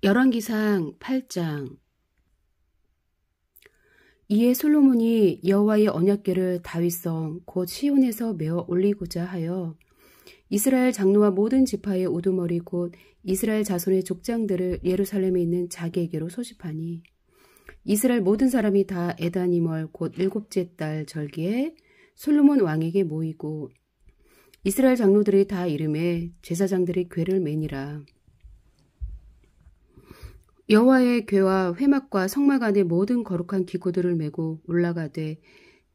열왕기상 8장. 이에 솔로몬이 여호와의 언약궤를 다윗성 곧 시온에서 메어 올리고자 하여 이스라엘 장로와 모든 지파의 우두머리 곧 이스라엘 자손의 족장들을 예루살렘에 있는 자기에게로 소집하니 이스라엘 모든 사람이 다 에다니멀 곧 일곱째 달 절기에 솔로몬 왕에게 모이고 이스라엘 장로들이 다 이름에 제사장들이 궤를 매니라. 여호와의 궤와 회막과 성막 안의 모든 거룩한 기구들을 메고 올라가되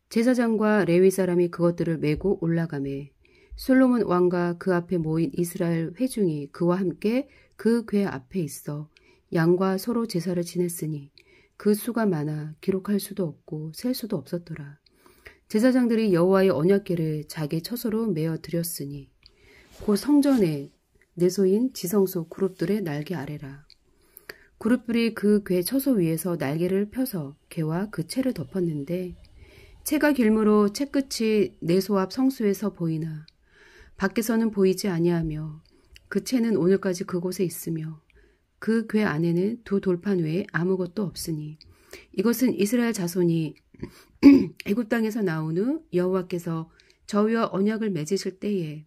제사장과 레위 사람이 그것들을 메고 올라가매 솔로몬 왕과 그 앞에 모인 이스라엘 회중이 그와 함께 그 궤 앞에 있어 양과 소로 제사를 지냈으니 그 수가 많아 기록할 수도 없고 셀 수도 없었더라. 제사장들이 여호와의 언약궤를 자기 처소로 메어 드렸으니 곧 성전의 내소인 지성소 그룹들의 날개 아래라. 그룹들이 그 궤 처소 위에서 날개를 펴서 궤와 그 채를 덮었는데 채가 길므로 채 끝이 내소 앞 성수에서 보이나 밖에서는 보이지 아니하며 그 채는 오늘까지 그곳에 있으며 그 궤 안에는 두 돌판 외에 아무것도 없으니 이것은 이스라엘 자손이 애굽 땅에서 나온 후 여호와께서 저희와 언약을 맺으실 때에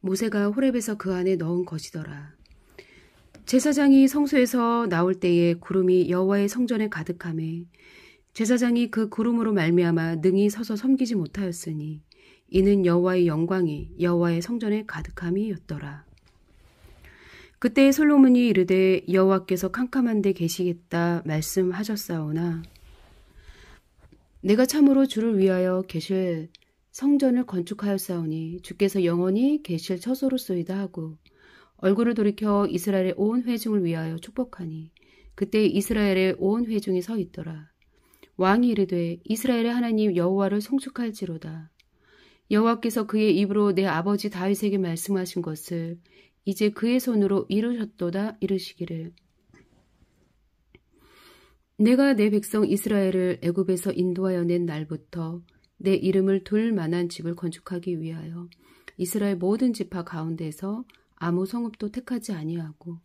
모세가 호렙에서 그 안에 넣은 것이더라. 제사장이 성소에서 나올 때에 구름이 여호와의 성전에 가득하매 제사장이 그 구름으로 말미암아 능히 서서 섬기지 못하였으니 이는 여호와의 영광이 여호와의 성전에 가득함이었더라. 그때 솔로몬이 이르되 여호와께서 캄캄한 데 계시겠다 말씀하셨사오나 내가 참으로 주를 위하여 계실 성전을 건축하였사오니 주께서 영원히 계실 처소로소이다 하고 얼굴을 돌이켜 이스라엘의 온 회중을 위하여 축복하니 그때 이스라엘의 온 회중이 서 있더라. 왕이 이르되 이스라엘의 하나님 여호와를 송축할지로다. 여호와께서 그의 입으로 내 아버지 다윗에게 말씀하신 것을 이제 그의 손으로 이루셨도다 이르시기를 내가 내 백성 이스라엘을 애굽에서 인도하여 낸 날부터 내 이름을 둘 만한 집을 건축하기 위하여 이스라엘 모든 지파 가운데서 아무 성읍도 택하지 아니하고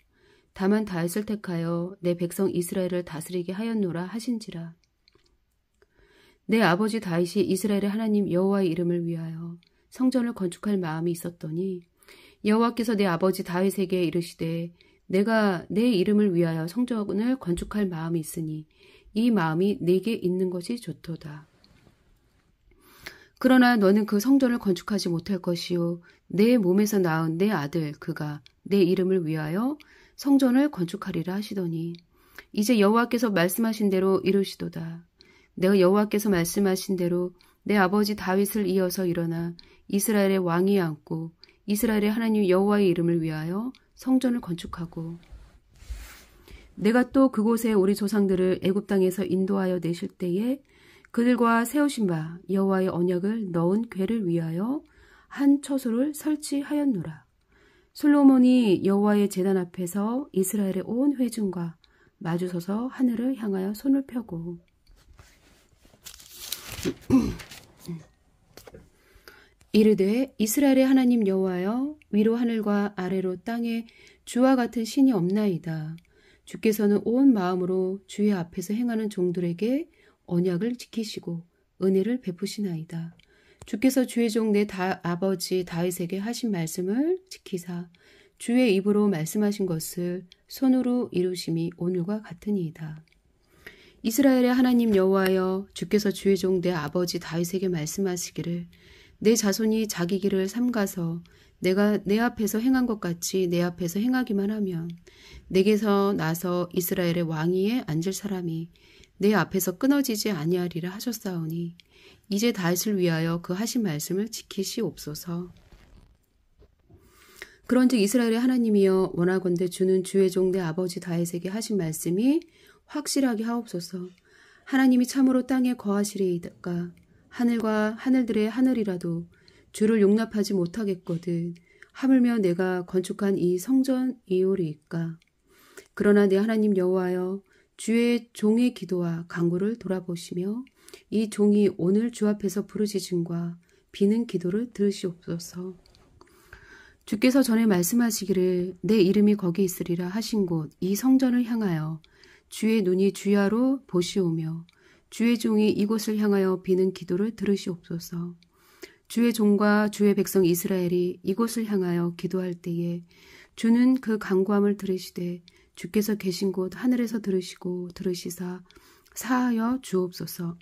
다만 다윗을 택하여 내 백성 이스라엘을 다스리게 하였노라 하신지라. 내 아버지 다윗이 이스라엘의 하나님 여호와의 이름을 위하여 성전을 건축할 마음이 있었더니 여호와께서 내 아버지 다윗에게 이르시되 내가 내 이름을 위하여 성전을 건축할 마음이 있으니 이 마음이 내게 있는 것이 좋도다. 그러나 너는 그 성전을 건축하지 못할 것이요 내 몸에서 낳은 내 아들 그가 내 이름을 위하여 성전을 건축하리라 하시더니 이제 여호와께서 말씀하신 대로 이루시도다. 내가 여호와께서 말씀하신 대로 내 아버지 다윗을 이어서 일어나 이스라엘의 왕이 앉고 이스라엘의 하나님 여호와의 이름을 위하여 성전을 건축하고 내가 또 그곳에 우리 조상들을 애굽 땅에서 인도하여 내실 때에 그들과 세우신 바 여호와의 언약을 넣은 궤를 위하여 한 처소를 설치하였노라. 솔로몬이 여호와의 제단 앞에서 이스라엘의 온 회중과 마주서서 하늘을 향하여 손을 펴고 이르되 이스라엘의 하나님 여호와여 위로 하늘과 아래로 땅에 주와 같은 신이 없나이다. 주께서는 온 마음으로 주의 앞에서 행하는 종들에게 언약을 지키시고 은혜를 베푸시나이다. 주께서 주의 종 내 아버지 다윗에게 하신 말씀을 지키사 주의 입으로 말씀하신 것을 손으로 이루심이 오늘과 같으니이다. 이스라엘의 하나님 여호와여 주께서 주의 종 내 아버지 다윗에게 말씀하시기를 내 자손이 자기 길을 삼가서 내가 내 앞에서 행한 것 같이 내 앞에서 행하기만 하면 내게서 나서 이스라엘의 왕위에 앉을 사람이 내 앞에서 끊어지지 아니하리라 하셨사오니 이제 다윗을 위하여 그 하신 말씀을 지키시옵소서. 그런즉 이스라엘의 하나님이여 원하건대 주는 주의 종 내 아버지 다윗에게 하신 말씀이 확실하게 하옵소서. 하나님이 참으로 땅에 거하시리이까 하늘과 하늘들의 하늘이라도 주를 용납하지 못하겠거든 하물며 내가 건축한 이 성전이오리이까. 그러나 내 하나님 여호와여 주의 종의 기도와 간구를 돌아보시며 이 종이 오늘 주 앞에서 부르짖음과 비는 기도를 들으시옵소서. 주께서 전에 말씀하시기를 내 이름이 거기 있으리라 하신 곳 이 성전을 향하여 주의 눈이 주야로 보시오며 주의 종이 이곳을 향하여 비는 기도를 들으시옵소서. 주의 종과 주의 백성 이스라엘이 이곳을 향하여 기도할 때에 주는 그 간구함을 들으시되 주께서 계신 곳 하늘에서 들으시고 들으시사 사하여 주옵소서.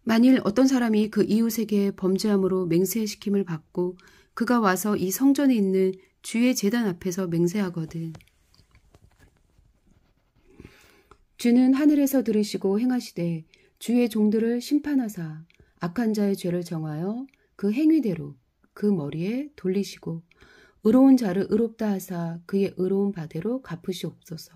만일 어떤 사람이 그 이웃에게 범죄함으로 맹세시킴을 받고 그가 와서 이 성전에 있는 주의 제단 앞에서 맹세하거든 주는 하늘에서 들으시고 행하시되 주의 종들을 심판하사 악한 자의 죄를 정하여 그 행위대로 그 머리에 돌리시고 의로운 자를 의롭다 하사 그의 의로운 바대로 갚으시옵소서.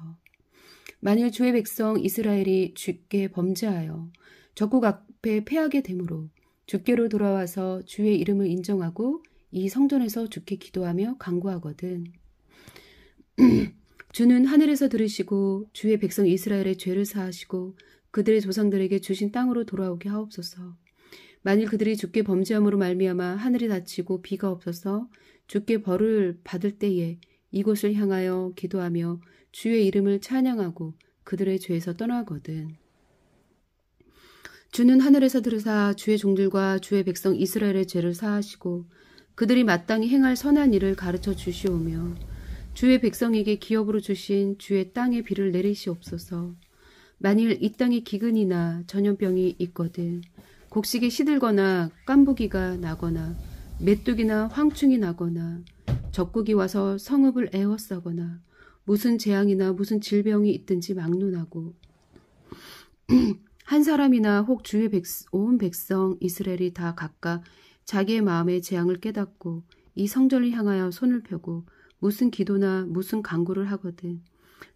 만일 주의 백성 이스라엘이 주께 범죄하여 적국 앞에 패하게 되므로 주께로 돌아와서 주의 이름을 인정하고 이 성전에서 주께 기도하며 간구하거든 주는 하늘에서 들으시고 주의 백성 이스라엘의 죄를 사하시고 그들의 조상들에게 주신 땅으로 돌아오게 하옵소서. 만일 그들이 주께 범죄함으로 말미암아 하늘이 닫히고 비가 없어서 주께 벌을 받을 때에 이곳을 향하여 기도하며 주의 이름을 찬양하고 그들의 죄에서 떠나거든 주는 하늘에서 들으사 주의 종들과 주의 백성 이스라엘의 죄를 사하시고 그들이 마땅히 행할 선한 일을 가르쳐 주시오며 주의 백성에게 기업으로 주신 주의 땅에 비를 내리시옵소서. 만일 이 땅에 기근이나 전염병이 있거든 곡식이 시들거나 깐부기가 나거나 메뚜기나 황충이 나거나 적국이 와서 성읍을 에워싸거나 무슨 재앙이나 무슨 질병이 있든지 막론하고 한 사람이나 혹 주의 온 백성 이스라엘이 다 각각 자기의 마음의 재앙을 깨닫고 이 성전을 향하여 손을 펴고 무슨 기도나 무슨 간구를 하거든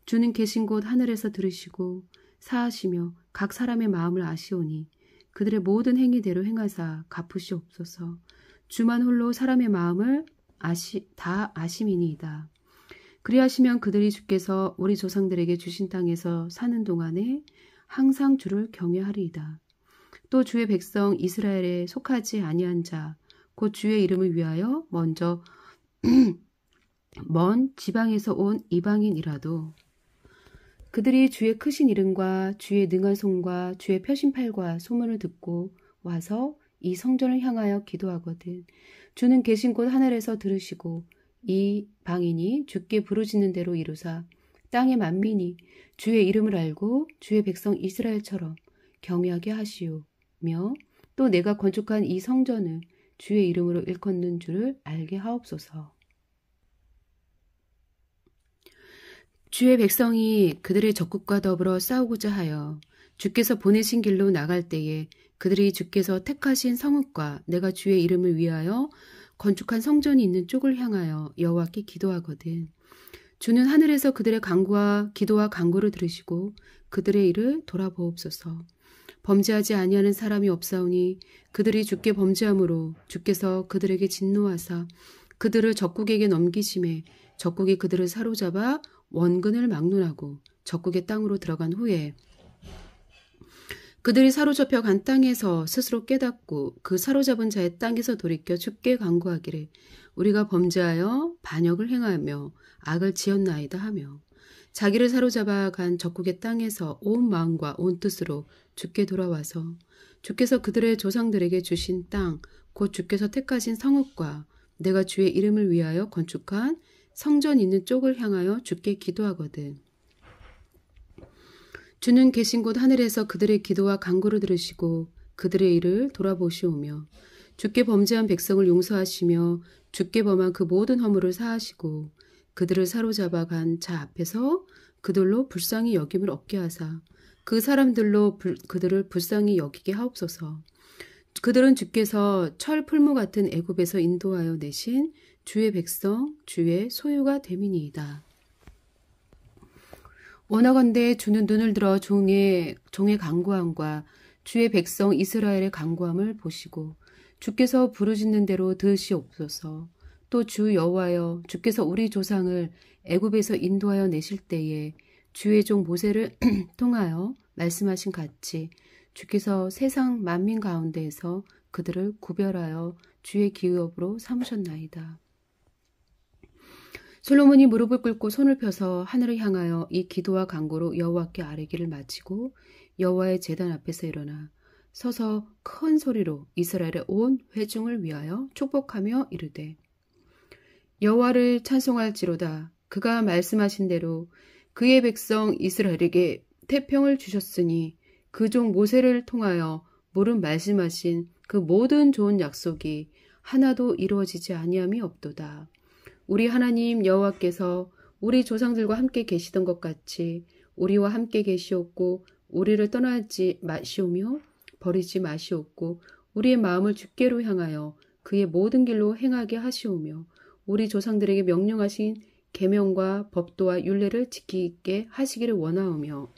주는 계신 곳 하늘에서 들으시고 사하시며 각 사람의 마음을 아시오니 그들의 모든 행위대로 행하사 갚으시옵소서. 주만 홀로 사람의 마음을 다 아심이니이다. 그리하시면 그들이 주께서 우리 조상들에게 주신 땅에서 사는 동안에 항상 주를 경외하리이다. 또 주의 백성 이스라엘에 속하지 아니한 자 곧 주의 이름을 위하여 먼저 먼 지방에서 온 이방인이라도 그들이 주의 크신 이름과 주의 능한 손과 주의 펴신팔과 소문을 듣고 와서 이 성전을 향하여 기도하거든 주는 계신 곳 하늘에서 들으시고 이 방인이 주께 부르짖는 대로 이루사 땅의 만민이 주의 이름을 알고 주의 백성 이스라엘처럼 경외하게 하시오며 또 내가 건축한 이 성전을 주의 이름으로 일컫는 줄을 알게 하옵소서. 주의 백성이 그들의 적국과 더불어 싸우고자 하여 주께서 보내신 길로 나갈 때에 그들이 주께서 택하신 성읍과 내가 주의 이름을 위하여 건축한 성전이 있는 쪽을 향하여 여호와께 기도하거든 주는 하늘에서 그들의 간구와 기도와 간구를 들으시고 그들의 일을 돌아보옵소서. 범죄하지 아니하는 사람이 없사오니 그들이 주께 범죄함으로 주께서 그들에게 진노하사 그들을 적국에게 넘기심에 적국이 그들을 사로잡아 원근을 막론하고 적국의 땅으로 들어간 후에 그들이 사로잡혀 간 땅에서 스스로 깨닫고 그 사로잡은 자의 땅에서 돌이켜 주께 간구하기를 우리가 범죄하여 반역을 행하며 악을 지었나이다 하며 자기를 사로잡아 간 적국의 땅에서 온 마음과 온 뜻으로 주께 돌아와서 주께서 그들의 조상들에게 주신 땅 곧 주께서 택하신 성읍과 내가 주의 이름을 위하여 건축한 성전 있는 쪽을 향하여 주께 기도하거든 주는 계신 곳 하늘에서 그들의 기도와 간구를 들으시고 그들의 일을 돌아보시오며 주께 범죄한 백성을 용서하시며 주께 범한 그 모든 허물을 사하시고 그들을 사로잡아 간 자 앞에서 그들로 불쌍히 여김을 얻게 하사 그 사람들로 그들을 불쌍히 여기게 하옵소서. 그들은 주께서 철 풀무 같은 애굽에서 인도하여 내신 주의 백성 주의 소유가 됨이니이다. 원하건대 주는 눈을 들어 종의 간구함과 주의 백성 이스라엘의 간구함을 보시고 주께서 부르짖는 대로 들으시옵소서. 또 주 여호와여 주께서 우리 조상을 애굽에서 인도하여 내실 때에 주의 종 모세를 통하여 말씀하신 같이 주께서 세상 만민 가운데에서 그들을 구별하여 주의 기업으로 삼으셨나이다. 솔로몬이 무릎을 꿇고 손을 펴서 하늘을 향하여 이 기도와 간구로 여호와께 아뢰기를 마치고 여호와의 제단 앞에서 일어나 서서 큰 소리로 이스라엘의 온 회중을 위하여 축복하며 이르되 여호와를 찬송할지로다. 그가 말씀하신 대로 그의 백성 이스라엘에게 태평을 주셨으니 그 종 모세를 통하여 물은 말씀하신 그 모든 좋은 약속이 하나도 이루어지지 아니함이 없도다. 우리 하나님 여호와께서 우리 조상들과 함께 계시던 것 같이 우리와 함께 계시옵고 우리를 떠나지 마시오며 버리지 마시옵고 우리의 마음을 주께로 향하여 그의 모든 길로 행하게 하시오며 우리 조상들에게 명령하신 계명과 법도와 율례를 지키게 하시기를 원하오며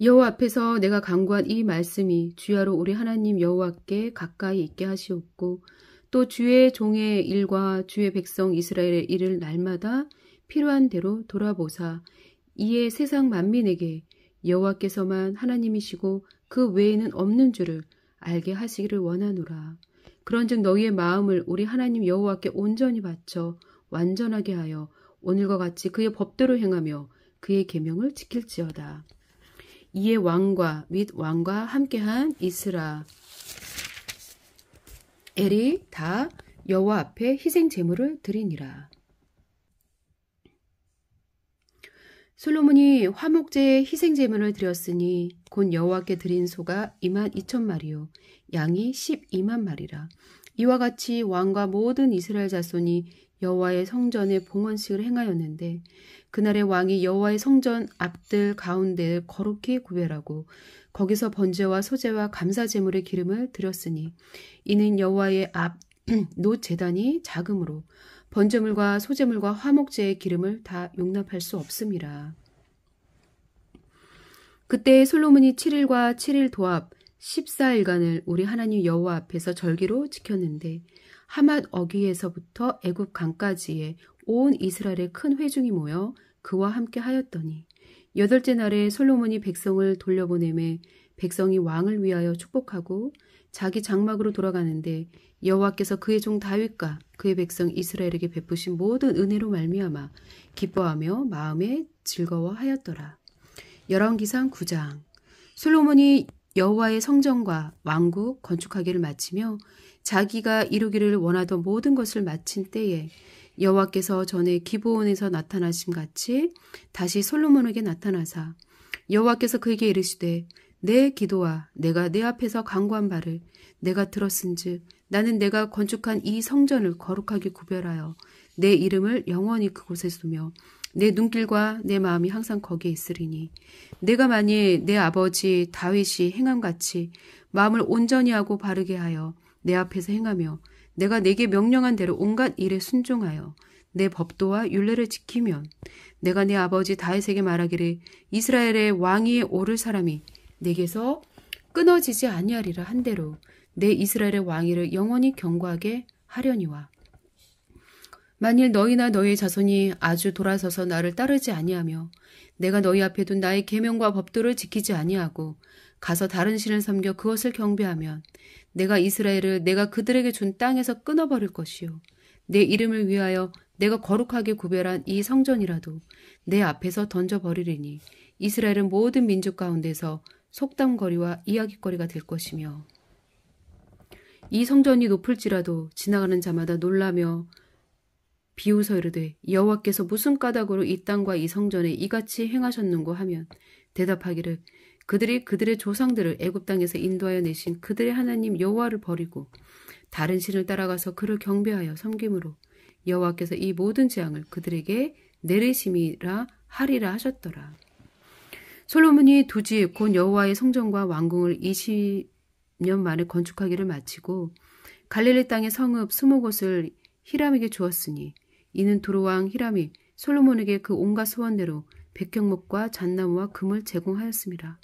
여호와 앞에서 내가 간구한 이 말씀이 주야로 우리 하나님 여호와께 가까이 있게 하시옵고 또 주의 종의 일과 주의 백성 이스라엘의 일을 날마다 필요한 대로 돌아보사 이에 세상 만민에게 여호와께서만 하나님이시고 그 외에는 없는 줄을 알게 하시기를 원하노라. 그런즉 너희의 마음을 우리 하나님 여호와께 온전히 바쳐 완전하게 하여 오늘과 같이 그의 법도를 행하며 그의 계명을 지킬지어다. 이에 왕과 및 왕과 함께한 이스라엘이 다 여호와 앞에 희생 제물을 드리니라. 솔로몬이 화목제에 희생 제물을 드렸으니 곧 여호와께 드린 소가 22,000마리요 양이 12만 마리라. 이와 같이 왕과 모든 이스라엘 자손이 여호와의 성전에 봉헌식을 행하였는데 그날의 왕이 여호와의 성전 앞들 가운데 거룩히 구별하고 거기서 번제와 소제와 감사 제물의 기름을 드렸으니 이는 여호와의 앞 놋 제단이 작으므로 번제물과 소제물과 화목제의 기름을 다 용납할 수 없음이라. 그때 솔로몬이 7일과 7일 도합 14일간을 우리 하나님 여호와 앞에서 절기로 지켰는데 하맛 어귀에서부터 애굽 강까지의 온 이스라엘의 큰 회중이 모여 그와 함께 하였더니 8째 날에 솔로몬이 백성을 돌려보내매 백성이 왕을 위하여 축복하고 자기 장막으로 돌아가는데 여호와께서 그의 종 다윗과 그의 백성 이스라엘에게 베푸신 모든 은혜로 말미암아 기뻐하며 마음에 즐거워하였더라. 열왕기상 9장. 솔로몬이 여호와의 성전과 왕국 건축하기를 마치며 자기가 이루기를 원하던 모든 것을 마친 때에 여호와께서 전에 기브온에서 나타나심 같이 다시 솔로몬에게 나타나사 여호와께서 그에게 이르시되 내 기도와 내가 내 앞에서 간구한 바를 내가 들었은즉 나는 내가 건축한 이 성전을 거룩하게 구별하여 내 이름을 영원히 그곳에 두며 내 눈길과 내 마음이 항상 거기에 있으리니 내가 만일 내 아버지 다윗이 행함같이 마음을 온전히 하고 바르게 하여 내 앞에서 행하며 내가 내게 명령한 대로 온갖 일에 순종하여 내 법도와 율례를 지키면 내가 내 아버지 다윗에게 말하기를 이스라엘의 왕위에 오를 사람이 내게서 끊어지지 아니하리라 한대로 내 이스라엘의 왕위를 영원히 경고하게 하려니와 만일 너희나 너희의 자손이 아주 돌아서서 나를 따르지 아니하며 내가 너희 앞에 둔 나의 계명과 법도를 지키지 아니하고 가서 다른 신을 섬겨 그것을 경배하면 내가 이스라엘을 내가 그들에게 준 땅에서 끊어버릴 것이요 내 이름을 위하여 내가 거룩하게 구별한 이 성전이라도 내 앞에서 던져버리리니 이스라엘은 모든 민족 가운데서 속담거리와 이야깃거리가 될 것이며 이 성전이 높을지라도 지나가는 자마다 놀라며 비웃어 이르되 여호와께서 무슨 까닭으로 이 땅과 이 성전에 이같이 행하셨는고 하면 대답하기를 그들이 그들의 조상들을 애굽 땅에서 인도하여 내신 그들의 하나님 여호와를 버리고 다른 신을 따라가서 그를 경배하여 섬김으로 여호와께서 이 모든 재앙을 그들에게 내리심이라 하리라 하셨더라. 솔로몬이 두 집 곧 여호와의 성전과 왕궁을 20년 만에 건축하기를 마치고 갈릴리 땅의 성읍 20곳을 히람에게 주었으니 이는 두로왕 히람이 솔로몬에게 그 온갖 소원대로 백향목과 잣나무와 금을 제공하였습니다.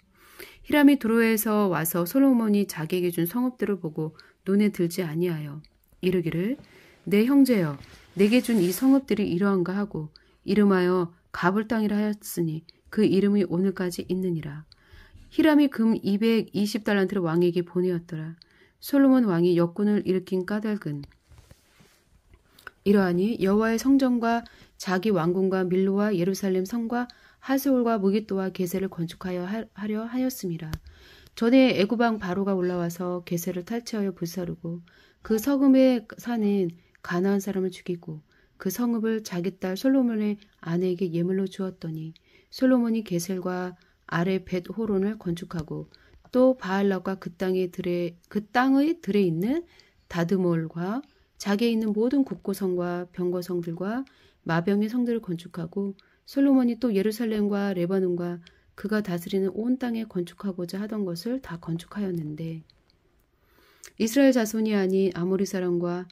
히람이 두로에서 와서 솔로몬이 자기에게 준 성읍들을 보고 눈에 들지 아니하여 이르기를 내 형제여 내게 준 이 성읍들이 이러한가 하고 이름하여 가불 땅이라 하였으니 그 이름이 오늘까지 있느니라. 히람이 금 220달란트를 왕에게 보내었더라. 솔로몬 왕이 역군을 일으킨 까닭은 이러하니 여호와의 성전과 자기 왕궁과 밀로와 예루살렘 성과 하스올과 무깃도와 게셀을 건축하여 하려 하였음이라. 전에 애굽왕 바로가 올라와서 게셀을 탈취하여 불사르고 그 성읍에 사는 가나안 사람을 죽이고 그 성읍을 자기 딸 솔로몬의 아내에게 예물로 주었더니 솔로몬이 게셀과 아래 벳 호론을 건축하고 또 바알락과 그 땅의 들에 있는 다드몰과 자기에 있는 모든 국고성과 병거성들과 마병의 성들을 건축하고 솔로몬이 또 예루살렘과 레바논과 그가 다스리는 온 땅에 건축하고자 하던 것을 다 건축하였는데 이스라엘 자손이 아닌 아모리 사람과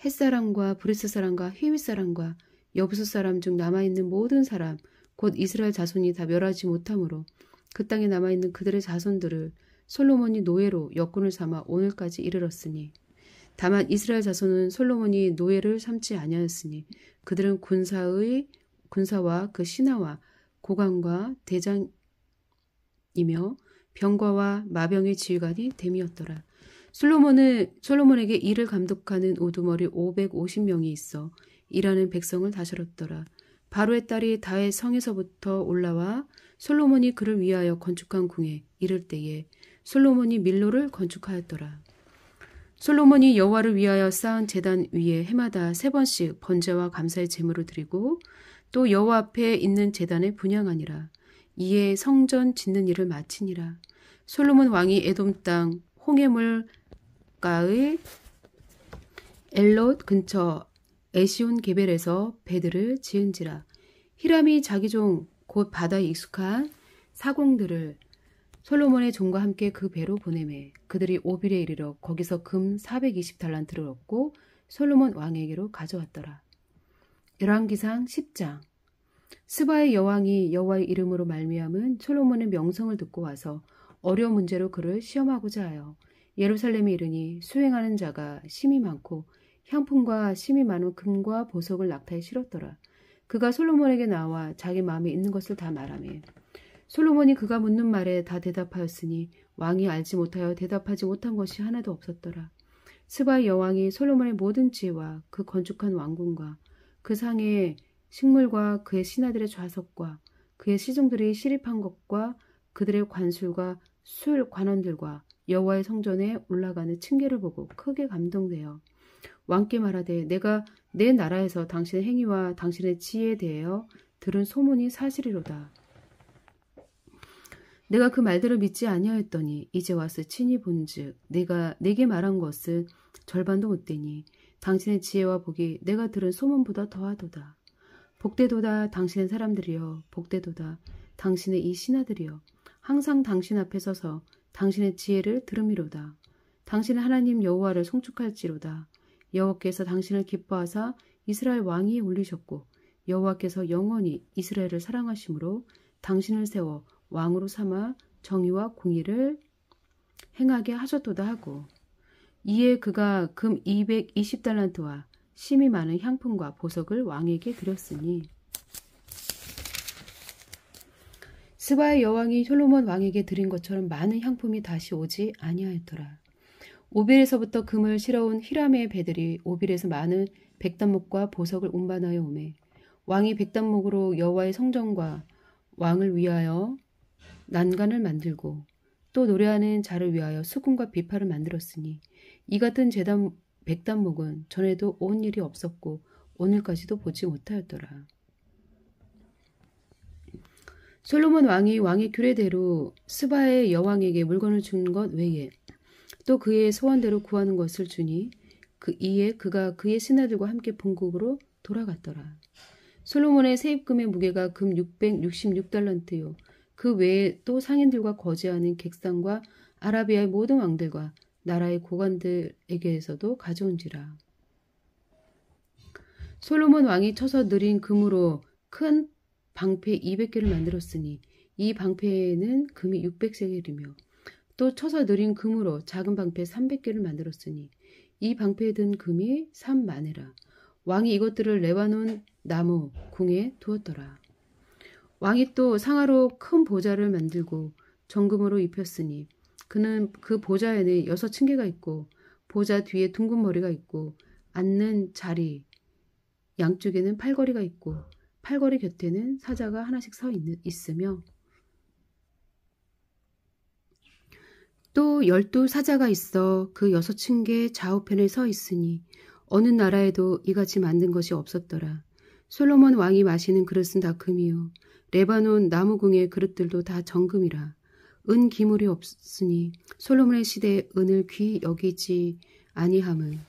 헷 사람과 브리스 사람과 히윗 사람과 여부스 사람 중 남아있는 모든 사람 곧 이스라엘 자손이 다 멸하지 못하므로 그 땅에 남아있는 그들의 자손들을 솔로몬이 노예로 역군을 삼아 오늘까지 이르렀으니 다만 이스라엘 자손은 솔로몬이 노예를 삼지 아니하였으니 그들은 군사와 그 신하와 고관과 대장이며 병과와 마병의 지휘관이 됨이었더라. 솔로몬에게 일을 감독하는 우두머리 550명이 있어 일하는 백성을 다스렸더라. 바로의 딸이 다의 성에서부터 올라와 솔로몬이 그를 위하여 건축한 궁에 이를 때에 솔로몬이 밀로를 건축하였더라. 솔로몬이 여호와를 위하여 쌓은 제단 위에 해마다 3번씩 번제와 감사의 제물을 드리고 또 여호와 앞에 있는 제단에 분향하니라. 이에 성전 짓는 일을 마치니라. 솔로몬 왕이 에돔 땅 홍해물가의 엘롯 근처 에시온 게벨에서 배들을 지은지라. 히람이 자기 종 곧 바다에 익숙한 사공들을 솔로몬의 종과 함께 그 배로 보내매 그들이 오빌에 이르러 거기서 금 420달란트를 얻고 솔로몬 왕에게로 가져왔더라. 열왕기상 10장. 스바의 여왕이 여호와의 이름으로 말미암은 솔로몬의 명성을 듣고 와서 어려운 문제로 그를 시험하고자 하여 예루살렘에 이르니 수행하는 자가 심이 많고 향품과 심이 많은 금과 보석을 낙타에 실었더라. 그가 솔로몬에게 나와 자기 마음에 있는 것을 다 말하매 솔로몬이 그가 묻는 말에 다 대답하였으니 왕이 알지 못하여 대답하지 못한 것이 하나도 없었더라. 스바의 여왕이 솔로몬의 모든 지혜와 그 건축한 왕궁과 그 상의 식물과 그의 신하들의 좌석과 그의 시종들이 시립한 것과 그들의 관술과 술 관원들과 여호와의 성전에 올라가는 층계를 보고 크게 감동되어 왕께 말하되 내가 내 나라에서 당신의 행위와 당신의 지혜에 대하여 들은 소문이 사실이로다. 내가 그 말들을 믿지 아니하였더니 이제 와서 친히 본즉 내가 내게 말한 것은 절반도 못되니 당신의 지혜와 복이 내가 들은 소문보다 더하도다. 복되도다 당신의 사람들이여 복되도다 당신의 이 신하들이여 항상 당신 앞에 서서 당신의 지혜를 들음이로다. 당신의 하나님 여호와를 송축할지로다. 여호와께서 당신을 기뻐하사 이스라엘 왕위에 올리셨고 여호와께서 영원히 이스라엘을 사랑하심으로 당신을 세워 왕으로 삼아 정의와 공의를 행하게 하셨도다 하고 이에 그가 금 220달란트와 심이 많은 향품과 보석을 왕에게 드렸으니 스바의 여왕이 솔로몬 왕에게 드린 것처럼 많은 향품이 다시 오지 아니하였더라. 오빌에서부터 금을 실어온 히람의 배들이 오빌에서 많은 백단목과 보석을 운반하여 오매 왕이 백단목으로 여호와의 성전과 왕을 위하여 난간을 만들고 또 노래하는 자를 위하여 수금과 비파를 만들었으니 이 같은 백단목은 전에도 온 일이 없었고 오늘까지도 보지 못하였더라. 솔로몬 왕이 왕의 규례대로 스바의 여왕에게 물건을 준 것 외에 또 그의 소원대로 구하는 것을 주니 이에 그가 그의 신하들과 함께 본국으로 돌아갔더라. 솔로몬의 세입금의 무게가 금 666달란트요. 그 외에 또 상인들과 거주하는 객상과 아라비아의 모든 왕들과 나라의 고관들에게서도 가져온지라. 솔로몬 왕이 쳐서 느린 금으로 큰 방패 200개를 만들었으니 이 방패에는 금이 600세겔이며 또 쳐서 느린 금으로 작은 방패 300개를 만들었으니 이 방패에 든 금이 3만회라. 왕이 이것들을 레바논 나무 궁에 두었더라. 왕이 또 상아로 큰 보좌를 만들고 정금으로 입혔으니 그는 그 보좌에는 6층계가 있고 보좌 뒤에 둥근 머리가 있고 앉는 자리 양쪽에는 팔걸이가 있고 팔걸이 곁에는 사자가 하나씩 서 있으며 또 12사자가 있어 그 6층계 좌우편에 서 있으니 어느 나라에도 이같이 만든 것이 없었더라. 솔로몬 왕이 마시는 그릇은 다 금이요 레바논 나무궁의 그릇들도 다 정금이라. 은 기물이 없으니 솔로몬의 시대에 은을 귀히 여기지 아니함은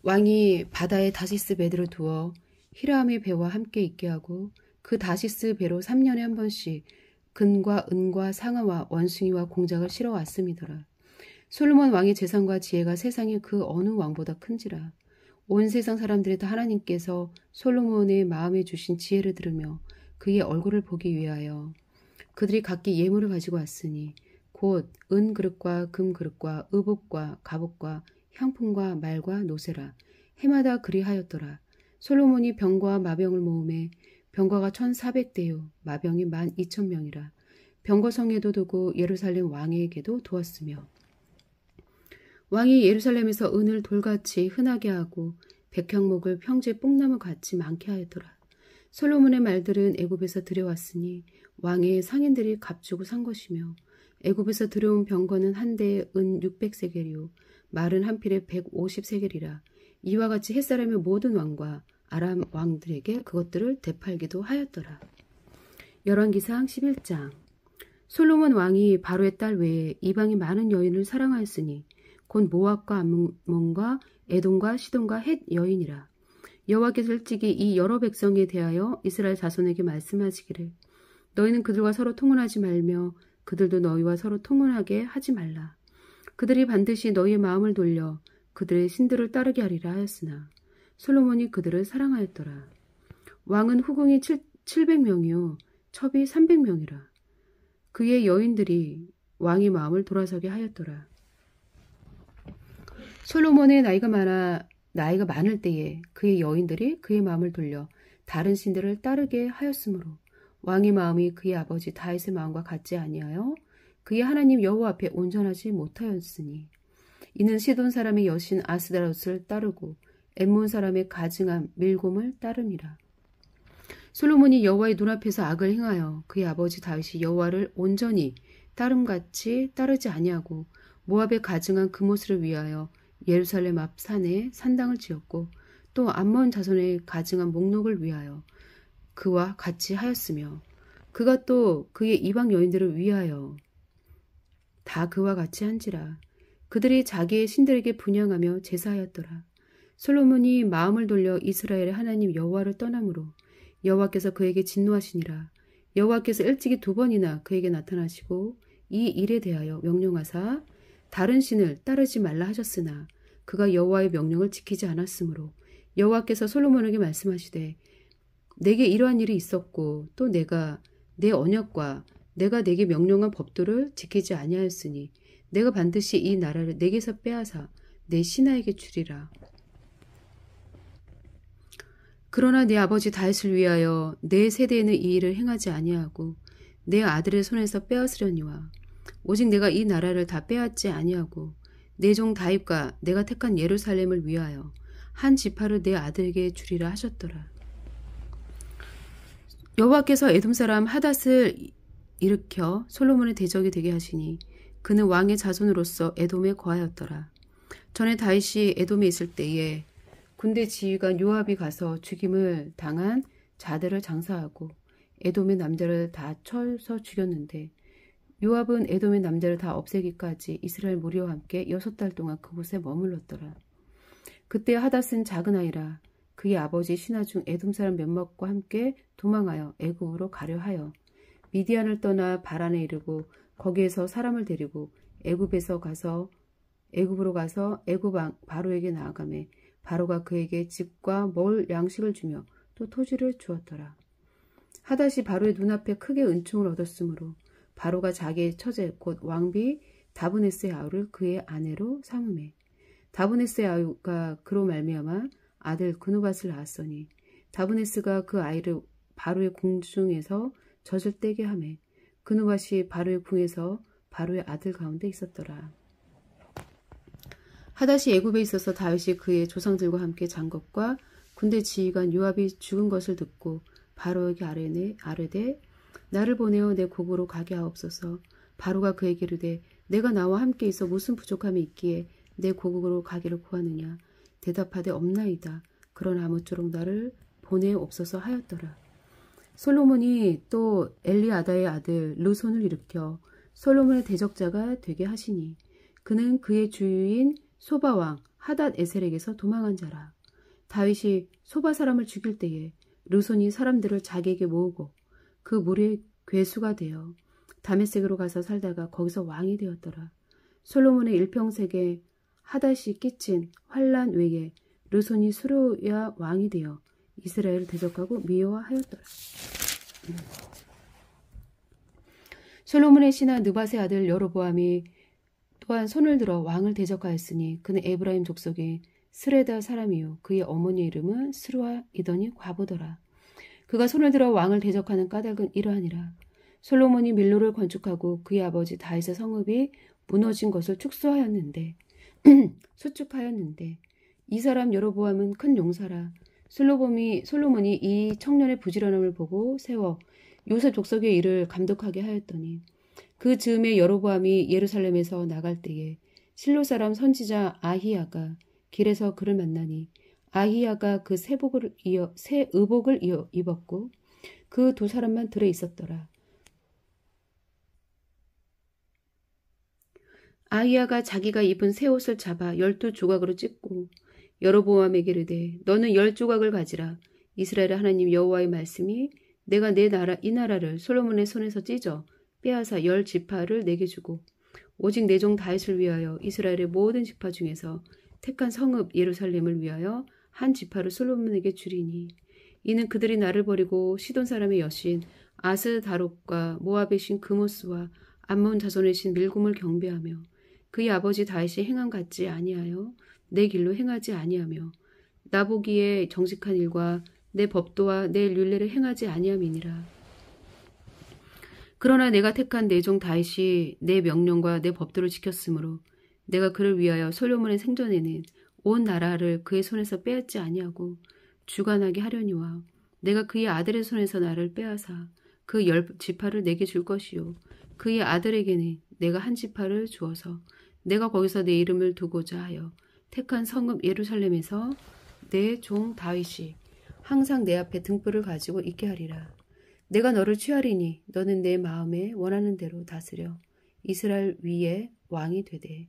왕이 바다에 다시스 배들을 두어 히람의 배와 함께 있게 하고 그 다시스 배로 3년에 한 번씩 금과 은과 상아와 원숭이와 공작을 실어 왔음이더라. 솔로몬 왕의 재산과 지혜가 세상의 그 어느 왕보다 큰지라. 온 세상 사람들이 다 하나님께서 솔로몬의 마음에 주신 지혜를 들으며 그의 얼굴을 보기 위하여 그들이 각기 예물을 가지고 왔으니 곧 은 그릇과 금 그릇과 의복과 갑옷과 향품과 말과 노새라. 해마다 그리하였더라. 솔로몬이 병과 마병을 모으매 병과가 1400대요 마병이 12,000명이라. 병거성에도 두고 예루살렘 왕에게도 두었으며 왕이 예루살렘에서 은을 돌같이 흔하게 하고 백향목을 평지의 뽕나무 같이 많게 하였더라. 솔로몬의 말들은 애굽에서 들여왔으니 왕의 상인들이 값주고 산 것이며 애굽에서 들여온 병거는 한 대에 은 600세겔이요 말은 한 필에 150세겔이라. 이와 같이 햇사람의 모든 왕과 아람 왕들에게 그것들을 되팔기도 하였더라. 열왕기상 11장. 솔로몬 왕이 바로의 딸 외에 이방의 많은 여인을 사랑하였으니 곧 모압과 암몬과 에돔과 시돈과 헷 여인이라. 여호와께서 일찍이 이 여러 백성에 대하여 이스라엘 자손에게 말씀하시기를 너희는 그들과 서로 통혼하지 말며 그들도 너희와 서로 통혼하게 하지 말라. 그들이 반드시 너희의 마음을 돌려 그들의 신들을 따르게 하리라 하였으나 솔로몬이 그들을 사랑하였더라. 왕은 후궁이 700명이요 첩이 300명이라. 그의 여인들이 왕의 마음을 돌아서게 하였더라. 솔로몬의 나이가 많을 때에 그의 여인들이 그의 마음을 돌려 다른 신들을 따르게 하였으므로 왕의 마음이 그의 아버지 다윗의 마음과 같지 아니하여 그의 하나님 여호와 앞에 온전하지 못하였으니 이는 시돈 사람의 여신 아스다롯을 따르고 엠몬 사람의 가증한 밀곰을 따름이라. 솔로몬이 여호와의 눈앞에서 악을 행하여 그의 아버지 다윗이 여호와를 온전히 따름같이 따르지 아니하고 모압의 가증한 그모스를 위하여 예루살렘 앞 산에 산당을 지었고 또 암몬 자손의 가증한 목록을 위하여 그와 같이 하였으며 그가 또 그의 이방 여인들을 위하여 다 그와 같이 한지라. 그들이 자기의 신들에게 분향하며 제사하였더라. 솔로몬이 마음을 돌려 이스라엘의 하나님 여호와를 떠나므로 여호와께서 그에게 진노하시니라. 여호와께서 일찍이 2번이나 그에게 나타나시고 이 일에 대하여 명령하사 다른 신을 따르지 말라 하셨으나 그가 여호와의 명령을 지키지 않았으므로 여호와께서 솔로몬에게 말씀하시되 내게 이러한 일이 있었고 또 내가 내 언약과 내가 내게 명령한 법도를 지키지 아니하였으니 내가 반드시 이 나라를 내게서 빼앗아 내 신하에게 주리라. 그러나 내 아버지 다윗을 위하여 내 세대에는 이 일을 행하지 아니하고 내 아들의 손에서 빼앗으려니와 오직 내가 이 나라를 다 빼앗지 아니하고 내 종 다윗과 내가 택한 예루살렘을 위하여 한 지파를 내 아들에게 주리라 하셨더라. 여호와께서 에돔 사람 하닷을 일으켜 솔로몬의 대적이 되게 하시니 그는 왕의 자손으로서 에돔에 거하였더라. 전에 다윗이 에돔에 있을 때에 군대 지휘관 요압이 가서 죽임을 당한 자들을 장사하고 에돔의 남자를 다 쳐서 죽였는데 요압은 에돔의 남자를 다 없애기까지 이스라엘 무리와 함께 6달 동안 그곳에 머물렀더라. 그때 하닷은 작은 아이라 그의 아버지 신하 중 에돔 사람 몇몇과 함께 도망하여 애굽으로 가려 하여 미디안을 떠나 바란에 이르고 거기에서 사람을 데리고 애굽으로 가서 애굽 왕 바로에게 나아가매 바로가 그에게 집과 먹을 양식을 주며 또 토지를 주었더라. 하닷이 바로의 눈앞에 크게 은총을 얻었으므로 바로가 자기의 처제 곧 왕비 다브네스의 아우를 그의 아내로 삼으매 다브네스의 아우가 그로 말미암아 아들 그누밧을 낳았으니 다브네스가 그 아이를 바로의 궁중에서 젖을 떼게 하매 그 누밧이 바로의 궁에서 바로의 아들 가운데 있었더라. 하닷이 애굽에 있어서 다윗이 그의 조상들과 함께 장것과 군대 지휘관 요압이 죽은 것을 듣고 바로에게 아뢰되 나를 보내어 내 고국으로 가게 하옵소서. 바로가 그에게 이르되 내가 나와 함께 있어 무슨 부족함이 있기에 내 고국으로 가기를 구하느냐. 대답하되 없나이다. 그러나 아무쪼록 나를 보내옵소서 하였더라. 솔로몬이 또 엘리아다의 아들 르손을 일으켜 솔로몬의 대적자가 되게 하시니 그는 그의 주유인 소바왕 하닷 에셀에게서 도망한 자라. 다윗이 소바 사람을 죽일 때에 르손이 사람들을 자기에게 모으고 그 무리의 괴수가 되어 다메섹으로 가서 살다가 거기서 왕이 되었더라. 솔로몬의 일평생에 하닷이 끼친 환란 외에 르손이 수르야 왕이 되어 이스라엘을 대적하고 미워하였더라. 솔로몬의 신하 느밧의 아들 여로보암이 또한 손을 들어 왕을 대적하였으니 그는 에브라임 족속의 스레다 사람이요 그의 어머니의 이름은 스루아이더니 과부더라. 그가 손을 들어 왕을 대적하는 까닭은 이러하니라. 솔로몬이 밀로를 건축하고 그의 아버지 다윗의 성읍이 무너진 것을 축소하였는데 수축하였는데 이 사람 여로보암은 큰 용사라. 솔로몬이 이 청년의 부지런함을 보고 세워 요셉 족속의 일을 감독하게 하였더니 그 즈음에 여로보암이 예루살렘에서 나갈 때에 실로 사람 선지자 아히야가 길에서 그를 만나니 아히야가 그 새 의복을 입었고 그 두 사람만 들에 있었더라. 아히야가 자기가 입은 새 옷을 잡아 12조각으로 찢고 여로보암에게 이르되 너는 10조각을 가지라. 이스라엘의 하나님 여호와의 말씀이 내가 이 나라를 솔로몬의 손에서 찢어 빼앗아 10지파를 내게 주고 오직 내 종 다윗을 위하여 이스라엘의 모든 지파 중에서 택한 성읍 예루살렘을 위하여 한 지파를 솔로몬에게 주리니 이는 그들이 나를 버리고 시돈 사람의 여신 아스다롯과 모압의 신 그모스와 암몬 자손의 신 밀곰을 경배하며 그의 아버지 다윗이 행한 같지 아니하여 내 길로 행하지 아니하며 나보기에 정직한 일과 내 법도와 내 율례를 행하지 아니함이니라. 그러나 내가 택한 내 종 다윗이 내 명령과 내 법도를 지켰으므로 내가 그를 위하여 솔로몬의 생전에는 온 나라를 그의 손에서 빼앗지 아니하고 주관하게 하려니와 내가 그의 아들의 손에서 나를 빼앗아 그 10지파를 내게 줄 것이요 그의 아들에게는 내가 한 지파를 주어서 내가 거기서 내 이름을 두고자 하여 택한 성읍 예루살렘에서 내 종 다윗이 항상 내 앞에 등불을 가지고 있게 하리라. 내가 너를 취하리니 너는 내 마음에 원하는 대로 다스려 이스라엘 위에 왕이 되되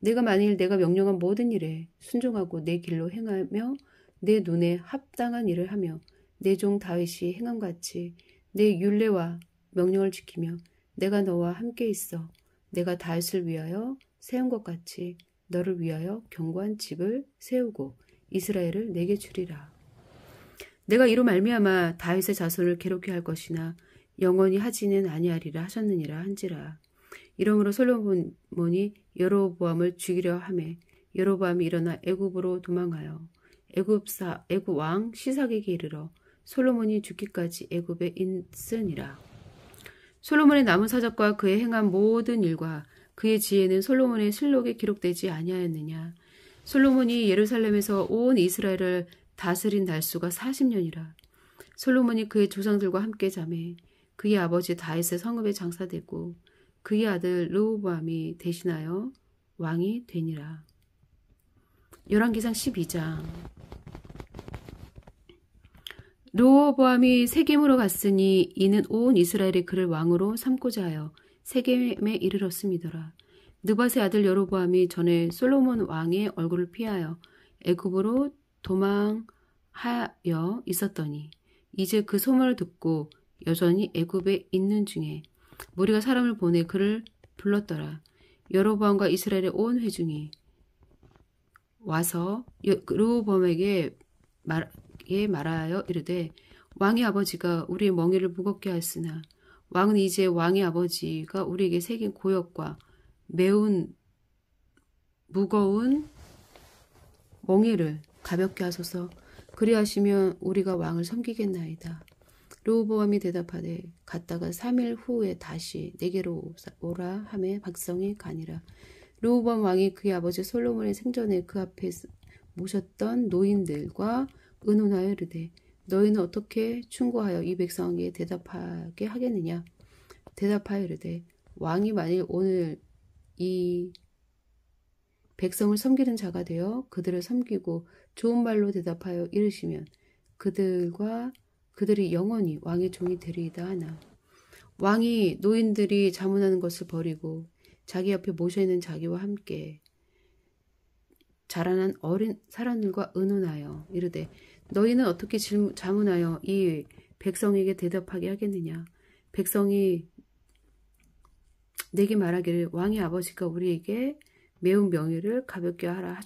내가 만일 내가 명령한 모든 일에 순종하고 내 길로 행하며 내 눈에 합당한 일을 하며 내 종 다윗이 행함같이 내 율례와 명령을 지키며 내가 너와 함께 있어 내가 다윗을 위하여 세운 것 같이 너를 위하여 견고한 집을 세우고 이스라엘을 내게 주리라. 내가 이로 말미암아 다윗의 자손을 괴롭게 할 것이나 영원히 하지는 아니하리라 하셨느니라 한지라. 이러므로 솔로몬이 여로보암을 죽이려 하매 여로보암이 일어나 애굽으로 도망하여 애굽 왕 시삭에게 이르러 솔로몬이 죽기까지 애굽에 있으니라. 솔로몬의 남은 사적과 그의 행한 모든 일과 그의 지혜는 솔로몬의 실록에 기록되지 아니하였느냐. 솔로몬이 예루살렘에서 온 이스라엘을 다스린 날수가 40년이라. 솔로몬이 그의 조상들과 함께 자매 그의 아버지 다윗의 성읍에 장사되고 그의 아들 르호보암이 대신하여 왕이 되니라. 열왕기상 12장. 르호보암이 세겜으로 갔으니 이는 온 이스라엘이 그를 왕으로 삼고자 하여 세겜에 이르렀음이더라. 느밧의 아들 여로보암이 전에 솔로몬 왕의 얼굴을 피하여 애굽으로 도망하여 있었더니 이제 그 소문을 듣고 여전히 애굽에 있는 중에 무리가 사람을 보내 그를 불렀더라. 여로보암과 이스라엘의 온 회중이 와서 르호보암에게 말하여 이르되 왕의 아버지가 우리의 멍에를 무겁게 하였으나 왕은 이제 왕의 아버지가 우리에게 새긴 고역과 매운 무거운 멍에를 가볍게 하소서. 그리하시면 우리가 왕을 섬기겠나이다. 르호보암이 대답하되 갔다가 3일 후에 다시 내게로 오라 하매 백성이 가니라. 르호보암 왕이 그의 아버지 솔로몬의 생전에 그 앞에 모셨던 노인들과 의논하여 이르되 너희는 어떻게 충고하여 이 백성에게 대답하게 하겠느냐. 대답하여 이르되 왕이 만일 오늘 이 백성을 섬기는 자가 되어 그들을 섬기고 좋은 말로 대답하여 이르시면 그들이 영원히 왕의 종이 되리이다 하나. 왕이 노인들이 자문하는 것을 버리고 자기 옆에 모셔있는 자기와 함께 자라난 어린 사람들과 의논하여 이르되 너희는 어떻게 자문하여 이 백성에게 대답하게 하겠느냐. 백성이 내게 말하기를 왕의 아버지가 우리에게 매운 명예를 가볍게 하라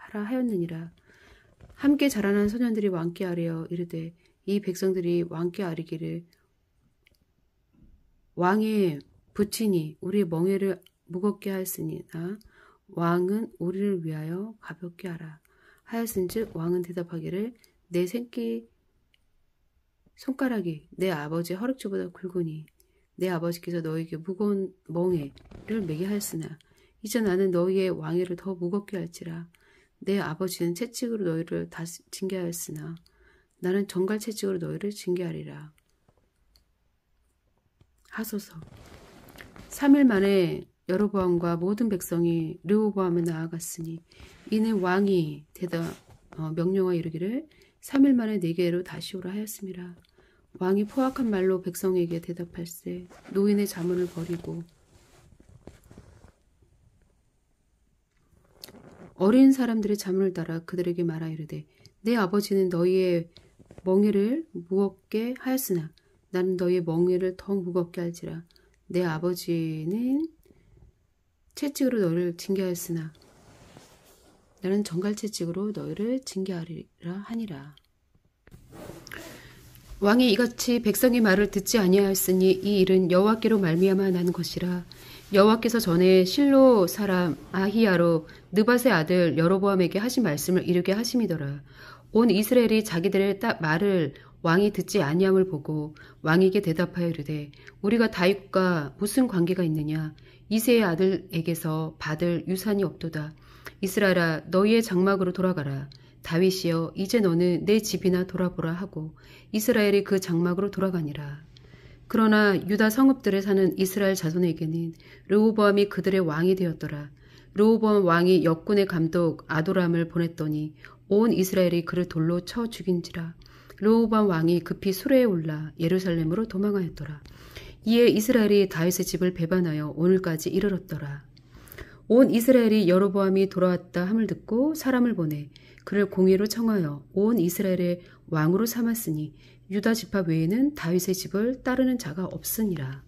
하였느니라. 함께 자라난 소년들이 왕께 아뢰어 이르되 이 백성들이 왕께 아뢰기를 왕의 부친이 우리의 멍에를 무겁게 하였으니나 왕은 우리를 위하여 가볍게 하라 하였은즉 왕은 대답하기를 내 새끼 손가락이 내 아버지 허락지보다 굵으니 내 아버지께서 너에게 무거운 멍에를 매게 하였으나 이제 나는 너희의 왕위를 더 무겁게 할지라. 내 아버지는 채찍으로 너희를 다 징계하였으나 나는 정갈 채찍으로 너희를 징계하리라 하소서. 3일 만에 여로보암과 모든 백성이 르호보암에 나아갔으니 이는 왕이 명령하여 이르기를 3일 만에 내게로 다시 오라 하였음이라. 왕이 포악한 말로 백성에게 대답할세 노인의 자문을 버리고 어린 사람들의 자문을 따라 그들에게 말하 이르되 내 아버지는 너희의 멍에를 무겁게 하였으나 나는 너희의 멍에를 더 무겁게 할지라. 내 아버지는 채찍으로 너희를 징계하였으나 나는 정갈채찍으로 너희를 징계하리라 하니라. 왕이 이같이 백성의 말을 듣지 아니하였으니 이 일은 여호와께로 말미암아 난 것이라. 여호와께서 전에 실로 사람 아히야로 느밧의 아들 여로보암에게 하신 말씀을 이루게 하심이더라. 온 이스라엘이 자기들의 말을 왕이 듣지 아니함을 보고 왕에게 대답하여 이르되 우리가 다윗과 무슨 관계가 있느냐. 이새의 아들에게서 받을 유산이 없도다. 이스라엘아 너희의 장막으로 돌아가라. 다윗이여 이제 너는 내 집이나 돌아보라 하고 이스라엘이 그 장막으로 돌아가니라. 그러나 유다 성읍들에 사는 이스라엘 자손에게는 르호보암이 그들의 왕이 되었더라. 르호보암 왕이 역군의 감독 아도람을 보냈더니 온 이스라엘이 그를 돌로 쳐 죽인지라. 르호보암 왕이 급히 수레에 올라 예루살렘으로 도망하였더라. 이에 이스라엘이 다윗의 집을 배반하여 오늘까지 이르렀더라. 온 이스라엘이 여로보암이 돌아왔다 함을 듣고 사람을 보내 그를 공의로 청하여 온 이스라엘의 왕으로 삼았으니 유다 지파 외에는 다윗의 집을 따르는 자가 없으니라.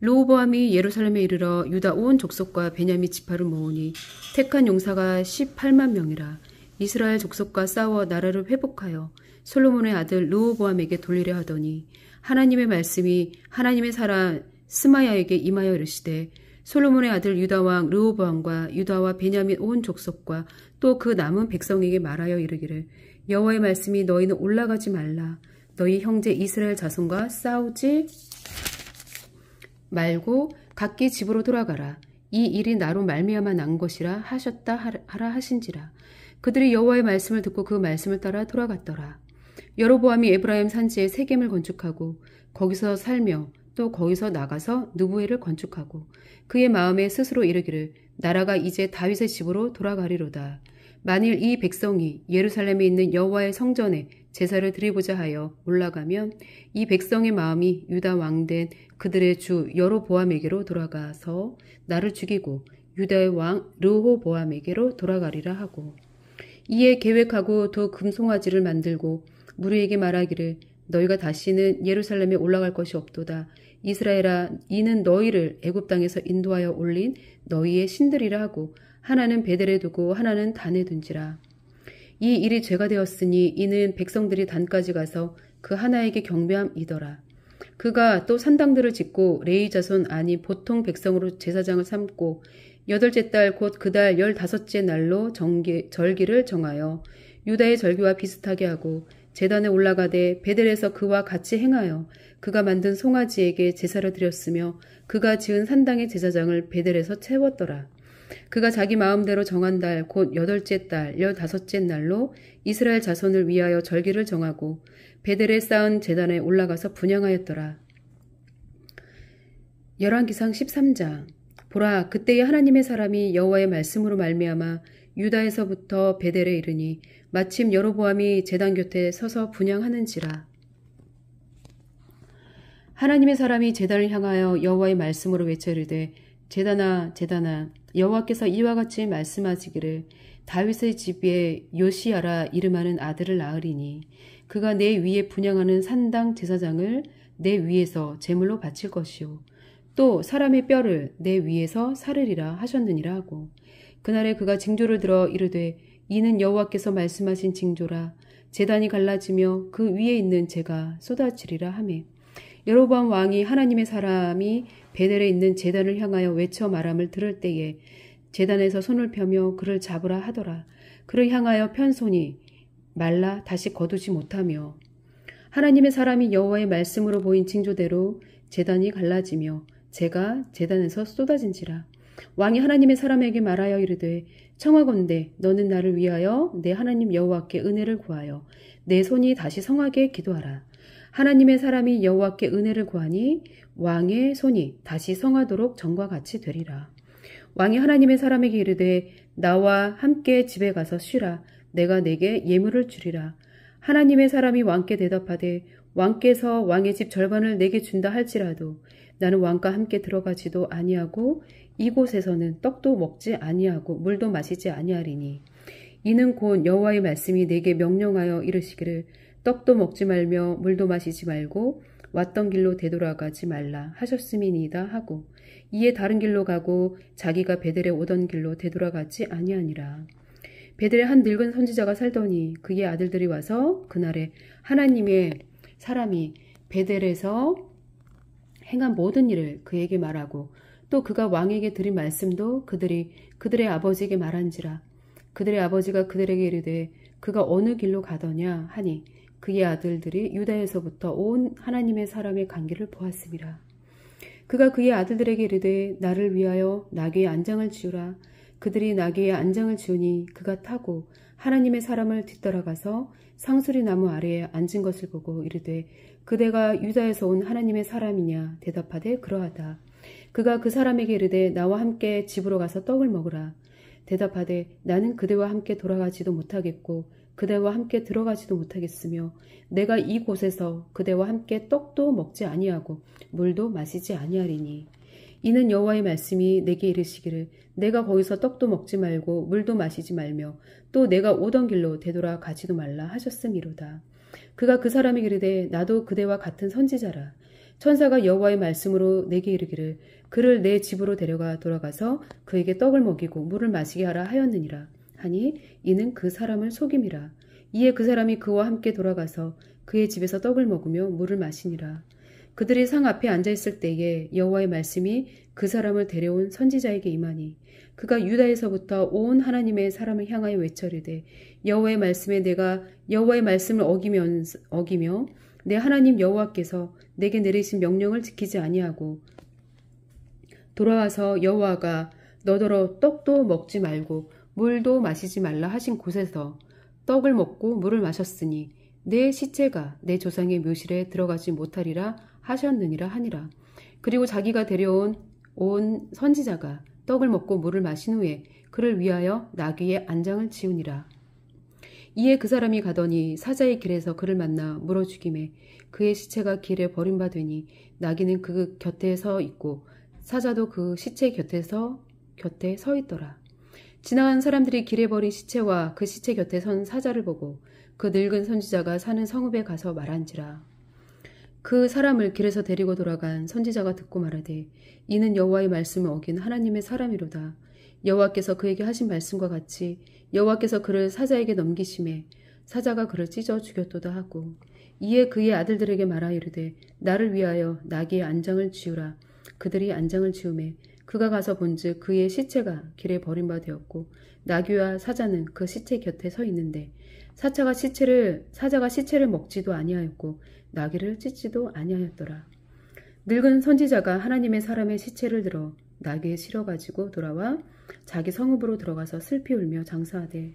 르호보암이 예루살렘에 이르러 유다 온 족속과 베냐민 지파를 모으니 택한 용사가 18만 명이라. 이스라엘 족속과 싸워 나라를 회복하여 솔로몬의 아들 르호보암에게 돌리려 하더니 하나님의 말씀이 하나님의 사람 스마야에게 임하여 이르시되 솔로몬의 아들 유다왕 르호보암과 유다와 베냐민 온 족속과 또 그 남은 백성에게 말하여 이르기를 여호와의 말씀이 너희는 올라가지 말라. 너희 형제 이스라엘 자손과 싸우지 말고 각기 집으로 돌아가라. 이 일이 나로 말미암아 난 것이라 하셨다 하라 하신지라. 그들이 여호와의 말씀을 듣고 그 말씀을 따라 돌아갔더라. 여로보암이 에브라임 산지에 세겜을 건축하고 거기서 살며 또 거기서 나가서 느부엘을 건축하고 그의 마음에 스스로 이르기를 나라가 이제 다윗의 집으로 돌아가리로다. 만일 이 백성이 예루살렘에 있는 여호와의 성전에 제사를 드리고자 하여 올라가면 이 백성의 마음이 유다 왕된 그들의 주 여로보암에게로 돌아가서 나를 죽이고 유다의 왕 르호보암에게로 돌아가리라 하고 이에 계획하고 두 금송아지를 만들고 무리에게 말하기를 너희가 다시는 예루살렘에 올라갈 것이 없도다. 이스라엘아 이는 너희를 애굽 땅에서 인도하여 올린 너희의 신들이라 하고 하나는 베델에 두고 하나는 단에 둔지라. 이 일이 죄가 되었으니 이는 백성들이 단까지 가서 그 하나에게 경배함이더라. 그가 또 산당들을 짓고 레위 자손 아니 보통 백성으로 제사장을 삼고 8째 달 곧 그 달 15째 날로 절기를 정하여 유다의 절기와 비슷하게 하고 제단에 올라가되 베델에서 그와 같이 행하여 그가 만든 송아지에게 제사를 드렸으며 그가 지은 산당의 제사장을 베델에서 채웠더라. 그가 자기 마음대로 정한 달 곧 8째 달 15째 날로 이스라엘 자손을 위하여 절기를 정하고 베델에 쌓은 제단에 올라가서 분향하였더라. 열왕기상 13장. 보라, 그때에 하나님의 사람이 여호와의 말씀으로 말미암아 유다에서부터 베델에 이르니 마침 여로보암이 제단 곁에 서서 분향하는지라. 하나님의 사람이 제단을 향하여 여호와의 말씀으로 외쳐 이르되 제단아 제단아 여호와께서 이와 같이 말씀하시기를 다윗의 집에 요시야라 이름하는 아들을 낳으리니 그가 내 위에 분향하는 산당 제사장을 내 위에서 제물로 바칠 것이요 또 사람의 뼈를 내 위에서 사르리라 하셨느니라 하고 그날에 그가 징조를 들어 이르되 이는 여호와께서 말씀하신 징조라 제단이 갈라지며 그 위에 있는 재가 쏟아지리라 하매 여로보암 왕이 하나님의 사람이 베델에 있는 제단을 향하여 외쳐 말함을 들을 때에 제단에서 손을 펴며 그를 잡으라 하더라. 그를 향하여 편 손이 말라 다시 거두지 못하며 하나님의 사람이 여호와의 말씀으로 보인 징조대로 제단이 갈라지며 재가 제단에서 쏟아진지라. 왕이 하나님의 사람에게 말하여 이르되 청하건대 너는 나를 위하여 내 하나님 여호와께 은혜를 구하여 내 손이 다시 성하게 기도하라. 하나님의 사람이 여호와께 은혜를 구하니 왕의 손이 다시 성하도록 전과 같이 되리라. 왕이 하나님의 사람에게 이르되 나와 함께 집에 가서 쉬라. 내가 내게 예물을 주리라. 하나님의 사람이 왕께 대답하되 왕께서 왕의 집 절반을 내게 준다 할지라도 나는 왕과 함께 들어가지도 아니하고 이곳에서는 떡도 먹지 아니하고 물도 마시지 아니하리니 이는 곧 여호와의 말씀이 내게 명령하여 이르시기를 떡도 먹지 말며 물도 마시지 말고 왔던 길로 되돌아가지 말라 하셨음이니이다 하고 이에 다른 길로 가고 자기가 베델에 오던 길로 되돌아가지 아니하니라. 베델에 한 늙은 선지자가 살더니 그의 아들들이 와서 그날에 하나님의 사람이 베델에서 행한 모든 일을 그에게 말하고 또 그가 왕에게 드린 말씀도 그들의 아버지에게 말한지라. 그들의 아버지가 그들에게 이르되 그가 어느 길로 가더냐 하니 그의 아들들이 유다에서부터 온 하나님의 사람의 관계를 보았음이라. 그가 그의 아들들에게 이르되 나를 위하여 나귀의 안장을 지우라. 그들이 나귀의 안장을 지우니 그가 타고 하나님의 사람을 뒤따라가서 상수리 나무 아래에 앉은 것을 보고 이르되 그대가 유다에서 온 하나님의 사람이냐 대답하되 그러하다. 그가 그 사람에게 이르되 나와 함께 집으로 가서 떡을 먹으라. 대답하되 나는 그대와 함께 돌아가지도 못하겠고 그대와 함께 들어가지도 못하겠으며 내가 이곳에서 그대와 함께 떡도 먹지 아니하고 물도 마시지 아니하리니 이는 여호와의 말씀이 내게 이르시기를 내가 거기서 떡도 먹지 말고 물도 마시지 말며 또 내가 오던 길로 되돌아가지도 말라 하셨음이로다. 그가 그 사람에게 이르되 나도 그대와 같은 선지자라. 천사가 여호와의 말씀으로 내게 이르기를 그를 내 집으로 데려가 돌아가서 그에게 떡을 먹이고 물을 마시게 하라 하였느니라 하니 이는 그 사람을 속임이라. 이에 그 사람이 그와 함께 돌아가서 그의 집에서 떡을 먹으며 물을 마시니라. 그들이 상 앞에 앉아있을 때에 여호와의 말씀이 그 사람을 데려온 선지자에게 임하니 그가 유다에서부터 온 하나님의 사람을 향하여 외쳐리되 여호와의 말씀에 내가 여호와의 말씀을 어기며 내 하나님 여호와께서 내게 내리신 명령을 지키지 아니하고 돌아와서 여호와가 너더러 떡도 먹지 말고 물도 마시지 말라 하신 곳에서 떡을 먹고 물을 마셨으니 내 시체가 내 조상의 묘실에 들어가지 못하리라 하셨느니라 하니라. 그리고 자기가 데려온 온 선지자가 떡을 먹고 물을 마신 후에 그를 위하여 나귀의 안장을 지우니라. 이에 그 사람이 가더니 사자의 길에서 그를 만나 물어 죽이매 그의 시체가 길에 버림받으니 나귀는 그 곁에 서 있고 사자도 그 시체 곁에 서 있더라. 지나간 사람들이 길에 버린 시체와 그 시체 곁에 선 사자를 보고 그 늙은 선지자가 사는 성읍에 가서 말한지라. 그 사람을 길에서 데리고 돌아간 선지자가 듣고 말하되 이는 여호와의 말씀을 어긴 하나님의 사람이로다. 여호와께서 그에게 하신 말씀과 같이 여호와께서 그를 사자에게 넘기심에 사자가 그를 찢어 죽였도다 하고 이에 그의 아들들에게 말하여 이르되 나를 위하여 나귀의 안장을 지우라. 그들이 안장을 지우매 그가 가서 본즉 그의 시체가 길에 버림받았고 나귀와 사자는 그 시체 곁에 서 있는데 사자가 시체를 먹지도 아니하였고 나귀를 찢지도 아니하였더라. 늙은 선지자가 하나님의 사람의 시체를 들어 나귀에 실어 가지고 돌아와 자기 성읍으로 들어가서 슬피 울며 장사하되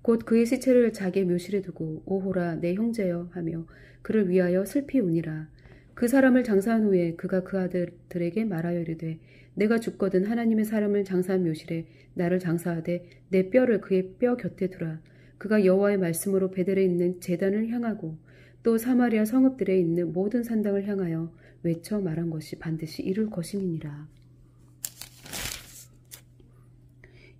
곧 그의 시체를 자기의 묘실에 두고 오호라 내 형제여 하며 그를 위하여 슬피 우니라. 그 사람을 장사한 후에 그가 그 아들들에게 말하여 이르되 내가 죽거든 하나님의 사람을 장사한 묘실에 나를 장사하되 내 뼈를 그의 뼈 곁에 두라. 그가 여호와의 말씀으로 베델에 있는 제단을 향하고 또 사마리아 성읍들에 있는 모든 산당을 향하여 외쳐 말한 것이 반드시 이룰 것임이니라.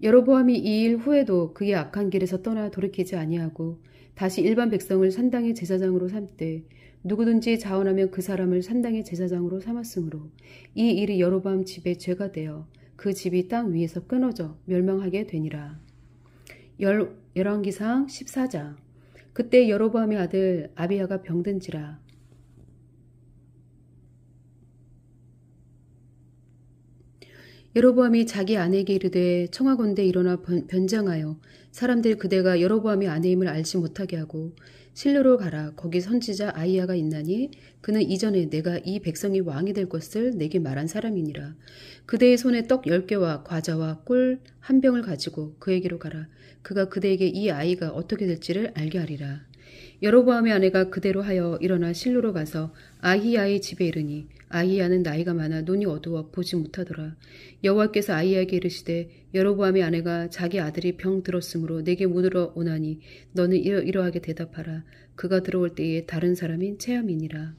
여로보암이 이 일 후에도 그의 악한 길에서 떠나 돌이키지 아니하고 다시 일반 백성을 산당의 제사장으로 삼되 누구든지 자원하면 그 사람을 산당의 제사장으로 삼았으므로 이 일이 여로보암 집의 죄가 되어 그 집이 땅 위에서 끊어져 멸망하게 되니라. 열왕기상 14장. 그때 여로보암의 아들 아비야가 병든지라. 여로보암이 자기 아내에게 이르되 청하건대 일어나 변장하여 사람들이 그대가 여로보암의 아내임을 알지 못하게 하고 실로로 가라. 거기 선지자 아히야가 있나니 그는 이전에 내가 이 백성이 왕이 될 것을 내게 말한 사람이니라. 그대의 손에 떡 10개와 과자와 꿀 한 병을 가지고 그에게로 가라. 그가 그대에게 이 아이가 어떻게 될지를 알게 하리라. 여로보암의 아내가 그대로 하여 일어나 실로로 가서 아히야의 집에 이르니 아히야는 나이가 많아 눈이 어두워 보지 못하더라. 여호와께서 아히야에게 이르시되 여로보암의 아내가 자기 아들이 병 들었으므로 내게 묻으러 오나니 너는 이러하게 대답하라. 그가 들어올 때에 다른 사람인 체함이니라.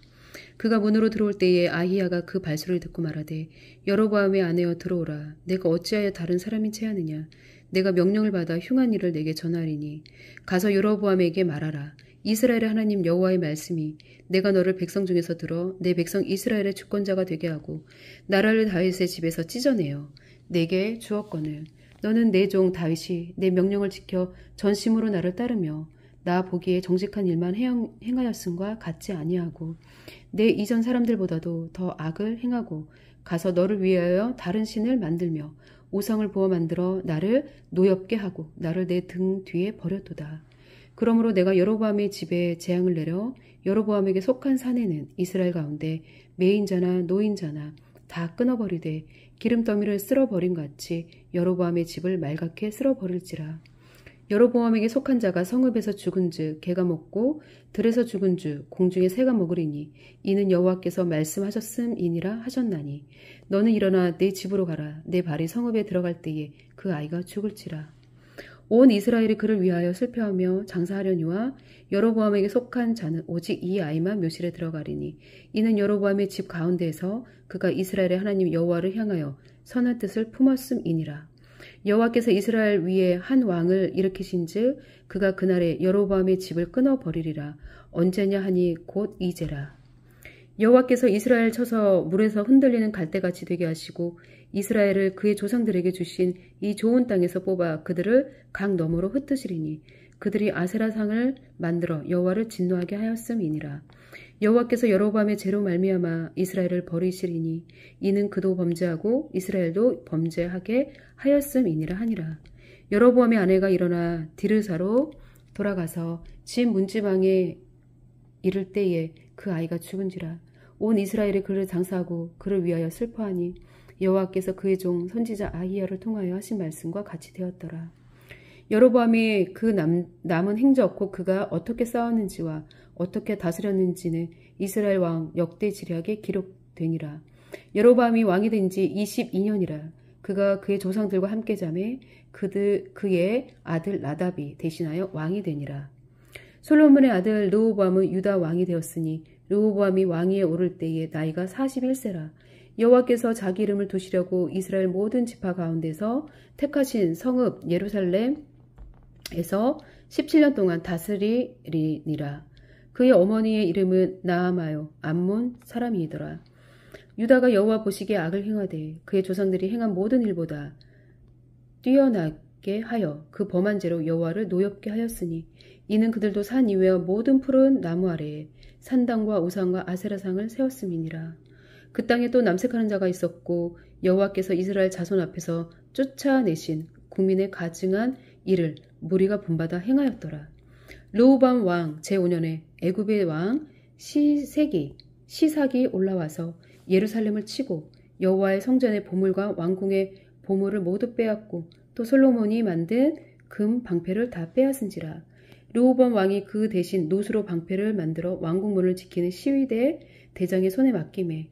그가 문으로 들어올 때에 아히야가 그 발소리를 듣고 말하되 여로보암의 아내여 들어오라. 내가 어찌하여 다른 사람인 체하느냐. 내가 명령을 받아 흉한 일을 내게 전하리니 가서 여로보암에게 말하라. 이스라엘의 하나님 여호와의 말씀이 내가 너를 백성 중에서 들어 내 백성 이스라엘의 주권자가 되게 하고 나라를 다윗의 집에서 찢어내어 내게 주었거늘 너는 내 종 다윗이 내 명령을 지켜 전심으로 나를 따르며 나 보기에 정직한 일만 행하였음과 같지 아니하고 내 이전 사람들보다도 더 악을 행하고 가서 너를 위하여 다른 신을 만들며 우상을 부어 만들어 나를 노엽게 하고 나를 내 등 뒤에 버렸도다. 그러므로 내가 여로보암의 집에 재앙을 내려 여로보암에게 속한 산에는 이스라엘 가운데 매인자나 노인자나 다 끊어버리되 기름더미를 쓸어버림같이 여로보암의 집을 말갛게 쓸어버릴지라. 여로보암에게 속한 자가 성읍에서 죽은즉 개가 먹고 들에서 죽은즉 공중에 새가 먹으리니 이는 여호와께서 말씀하셨음이니라 하셨나니 너는 일어나 내 집으로 가라. 내 발이 성읍에 들어갈 때에 그 아이가 죽을지라. 온 이스라엘이 그를 위하여 슬퍼하며 장사하려니와 여로보암에게 속한 자는 오직 이 아이만 묘실에 들어가리니 이는 여로보암의 집 가운데에서 그가 이스라엘의 하나님 여호와를 향하여 선한 뜻을 품었음이니라. 여호와께서 이스라엘 위에 한 왕을 일으키신즉 그가 그날에 여로보암의 집을 끊어버리리라. 언제냐 하니 곧 이제라. 여호와께서 이스라엘 쳐서 물에서 흔들리는 갈대같이 되게 하시고 이스라엘을 그의 조상들에게 주신 이 좋은 땅에서 뽑아 그들을 강 너머로 흩으시리니 그들이 아세라상을 만들어 여호와를 진노하게 하였음이니라. 여호와께서 여로보암의 죄로 말미암아 이스라엘을 버리시리니 이는 그도 범죄하고 이스라엘도 범죄하게 하였음이니라 하니라. 여로보암의 아내가 일어나 디르사로 돌아가서 집 문지방에 이를 때에 그 아이가 죽은지라. 온 이스라엘이 그를 장사하고 그를 위하여 슬퍼하니 여호와께서 그의 종 선지자 아히야를 통하여 하신 말씀과 같이 되었더라. 여로보암이 그 남은 행적 곧 그가 어떻게 싸웠는지와 어떻게 다스렸는지는 이스라엘 왕 역대 지략에 기록되니라. 여로보암이 왕이 된 지 22년이라. 그가 그의 조상들과 함께 잠에 그의 아들 나답이 대신하여 왕이 되니라. 솔로몬의 아들 르호보암은 유다 왕이 되었으니 르호보암이 왕위에 오를 때에 나이가 41세라. 여호와께서 자기 이름을 두시려고 이스라엘 모든 지파 가운데서 택하신 성읍 예루살렘에서 17년 동안 다스리니라. 그의 어머니의 이름은 나아마요 암몬 사람이더라. 유다가 여호와 보시기에 악을 행하되 그의 조상들이 행한 모든 일보다 뛰어나게 하여 그 범한 죄로 여호와를 노엽게 하였으니 이는 그들도 산 이외와 모든 푸른 나무 아래에 산당과 우상과 아세라상을 세웠음이니라. 그 땅에 또 남색하는 자가 있었고 여호와께서 이스라엘 자손 앞에서 쫓아내신 국민의 가증한 일을 무리가 본받아 행하였더라. 르호보암 왕 제5년에 애굽의 왕 시삭이 올라와서 예루살렘을 치고 여호와의 성전의 보물과 왕궁의 보물을 모두 빼앗고 또 솔로몬이 만든 금 방패를 다 빼앗은지라. 르호보암 왕이 그 대신 노수로 방패를 만들어 왕궁문을 지키는 시위대 대장의 손에 맡기매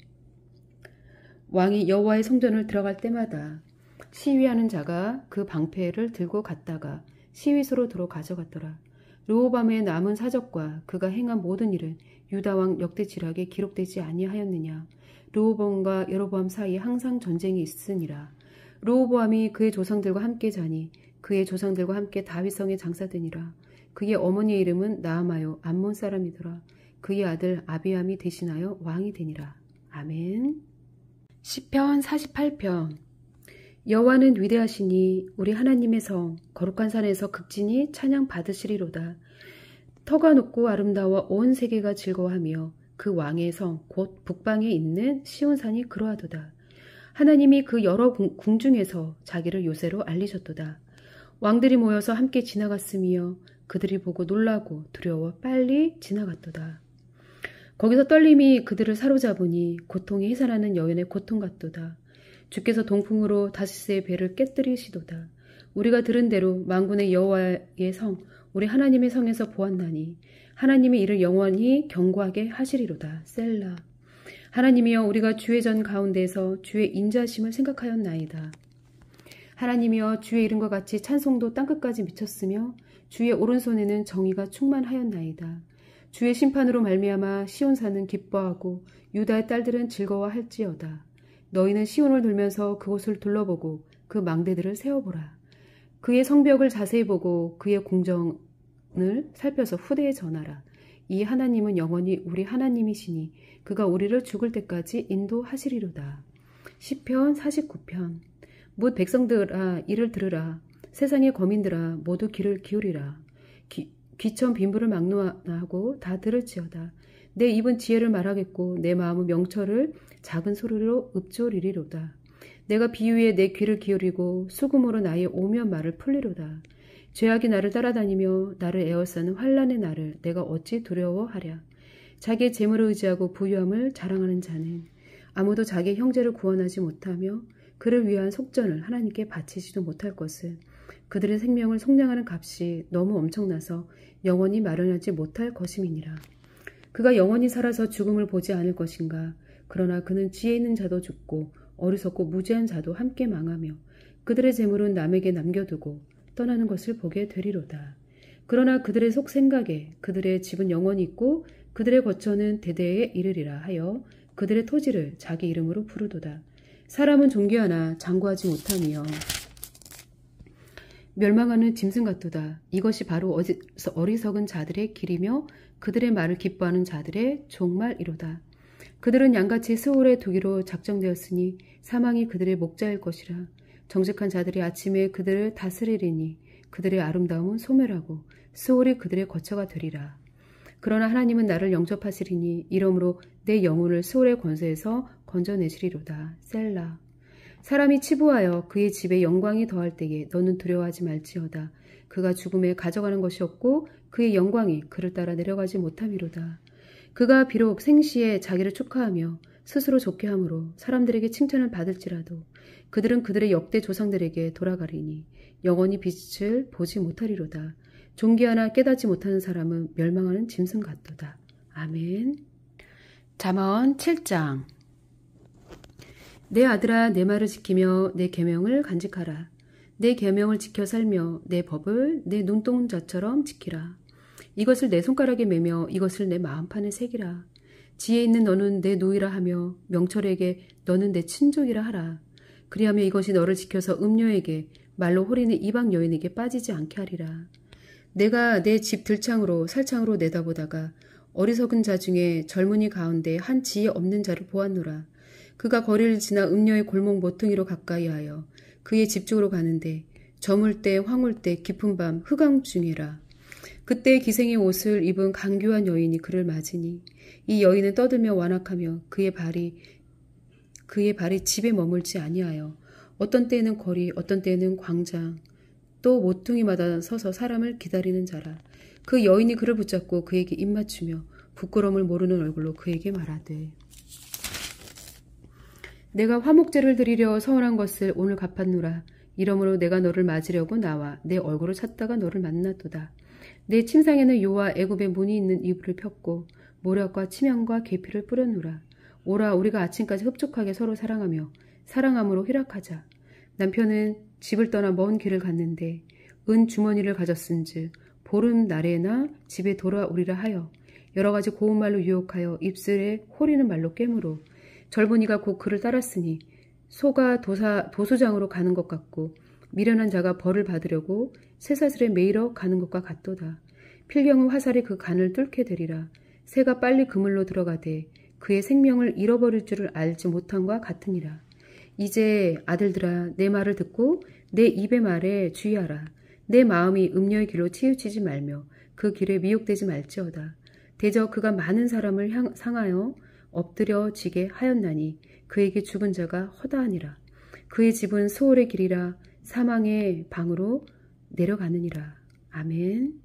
왕이 여호와의 성전을 들어갈 때마다 시위하는 자가 그 방패를 들고 갔다가 시위소로 들어 가져갔더라. 르호보암의 남은 사적과 그가 행한 모든 일은 유다왕 역대지략에 기록되지 아니하였느냐. 르호보암과 여로보암 사이에 항상 전쟁이 있으니라. 르호보암이 그의 조상들과 함께 자니 그의 조상들과 함께 다윗성에 장사되니라. 그의 어머니의 이름은 나아마요 암몬 사람이더라. 그의 아들 아비암이 대신하여 왕이 되니라. 아멘. 시편 48편. 여호와는 위대하시니 우리 하나님의 성 거룩한 산에서 극진히 찬양 받으시리로다. 터가 높고 아름다워 온 세계가 즐거워하며 그 왕의 성 곧 북방에 있는 시온산이 그러하도다. 하나님이 그 여러 궁중에서 자기를 요새로 알리셨도다. 왕들이 모여서 함께 지나갔으며 그들이 보고 놀라고 두려워 빨리 지나갔도다. 거기서 떨림이 그들을 사로잡으니 고통이 해산하는 여인의 고통 같도다. 주께서 동풍으로 다시스의 배를 깨뜨리시도다. 우리가 들은 대로 만군의 여호와의 성 우리 하나님의 성에서 보았나니 하나님의 이를 영원히 경고하게 하시리로다. 셀라. 하나님이여 우리가 주의 전 가운데에서 주의 인자심을 생각하였나이다. 하나님이여 주의 이름과 같이 찬송도 땅끝까지 미쳤으며 주의 오른손에는 정의가 충만하였나이다. 주의 심판으로 말미암아 시온산은 기뻐하고 유다의 딸들은 즐거워할지어다. 너희는 시온을 돌면서 그곳을 둘러보고 그 망대들을 세워보라. 그의 성벽을 자세히 보고 그의 궁정을 살펴서 후대에 전하라. 이 하나님은 영원히 우리 하나님이시니 그가 우리를 죽을 때까지 인도하시리로다. 시편 49편. 뭇 백성들아 이를 들으라. 세상의 거민들아 모두 귀를 기울이라. 귀천 빈부를 막론하고 다 들을지어다. 내 입은 지혜를 말하겠고 내 마음은 명철을 작은 소리로 읊조리리로다. 내가 비유에 내 귀를 기울이고 수금으로 나의 오면 말을 풀리로다. 죄악이 나를 따라다니며 나를 에워싸는 환난의 날을 내가 어찌 두려워하랴. 자기의 재물을 의지하고 부유함을 자랑하는 자는 아무도 자기의 형제를 구원하지 못하며 그를 위한 속전을 하나님께 바치지도 못할 것은 그들의 생명을 속량하는 값이 너무 엄청나서 영원히 마련하지 못할 것임이니라. 그가 영원히 살아서 죽음을 보지 않을 것인가. 그러나 그는 지혜 있는 자도 죽고 어리석고 무지한 자도 함께 망하며 그들의 재물은 남에게 남겨두고 떠나는 것을 보게 되리로다. 그러나 그들의 속 생각에 그들의 집은 영원히 있고 그들의 거처는 대대에 이르리라 하여 그들의 토지를 자기 이름으로 부르도다. 사람은 존귀하나 장구하지 못하며 멸망하는 짐승 같도다. 이것이 바로 어리석은 자들의 길이며 그들의 말을 기뻐하는 자들의 종말이로다. 그들은 양같이 스올에 두기로 작정되었으니 사망이 그들의 목자일 것이라. 정직한 자들이 아침에 그들을 다스리리니 그들의 아름다움은 소멸하고 스올이 그들의 거처가 되리라. 그러나 하나님은 나를 영접하시리니 이러므로 내 영혼을 스올의 권세에서 건져내시리로다. 셀라. 사람이 치부하여 그의 집에 영광이 더할 때에 너는 두려워하지 말지어다. 그가 죽음에 가져가는 것이 없고 그의 영광이 그를 따라 내려가지 못함이로다. 그가 비록 생시에 자기를 축하하며 스스로 좋게 함으로 사람들에게 칭찬을 받을지라도 그들은 그들의 역대 조상들에게 돌아가리니 영원히 빛을 보지 못하리로다. 존귀하나 깨닫지 못하는 사람은 멸망하는 짐승 같도다. 아멘. 잠언 7장. 내 아들아 내 말을 지키며 내 계명을 간직하라. 내 계명을 지켜 살며 내 법을 내 눈동자처럼 지키라. 이것을 내 손가락에 매며 이것을 내 마음판에 새기라. 지혜 있는 너는 내 노이라 하며 명철에게 너는 내 친족이라 하라. 그리하며 이것이 너를 지켜서 음녀에게 말로 홀리는 이방 여인에게 빠지지 않게 하리라. 내가 내 집 들창으로 살창으로 내다보다가 어리석은 자 중에 젊은이 가운데 한 지혜 없는 자를 보았노라. 그가 거리를 지나 음녀의 골목 모퉁이로 가까이 하여 그의 집 쪽으로 가는데 저물 때 황홀 때 깊은 밤 흑암 중이라. 그때 기생의 옷을 입은 강교한 여인이 그를 맞으니 이 여인은 떠들며 완악하며 그의 발이 그의 발이 집에 머물지 아니하여 어떤 때에는 거리 어떤 때에는 광장 또 모퉁이마다 서서 사람을 기다리는 자라. 그 여인이 그를 붙잡고 그에게 입맞추며 부끄러움을 모르는 얼굴로 그에게 말하되 내가 화목제를 드리려 서운한 것을 오늘 갚았노라. 이러므로 내가 너를 맞으려고 나와 내 얼굴을 찾다가 너를 만났도다. 내 침상에는 요와 애굽의 문이 있는 이불을 폈고 모략과 치명과 계피를 뿌렸노라. 오라 우리가 아침까지 흡족하게 서로 사랑하며 사랑함으로 희락하자. 남편은 집을 떠나 먼 길을 갔는데 은 주머니를 가졌은즉 보름 날에나 집에 돌아오리라 하여 여러 가지 고운 말로 유혹하여 입술에 호리는 말로 깨물어 젊은이가 곧 그를 따랐으니 소가 도수장으로 가는 것 같고 미련한 자가 벌을 받으려고 쇠사슬에 매이러 가는 것과 같도다. 필경은 화살이 그 간을 뚫게 되리라. 새가 빨리 그물로 들어가되 그의 생명을 잃어버릴 줄을 알지 못함과 같으니라. 이제 아들들아 내 말을 듣고 내 입의 말에 주의하라. 내 마음이 음녀의 길로 치우치지 말며 그 길에 미혹되지 말지어다. 대저 그가 많은 사람을 상하여 엎드려지게 하였나니 그에게 죽은 자가 허다하니라. 그의 집은 수월의 길이라 사망의 방으로 내려가느니라. 아멘.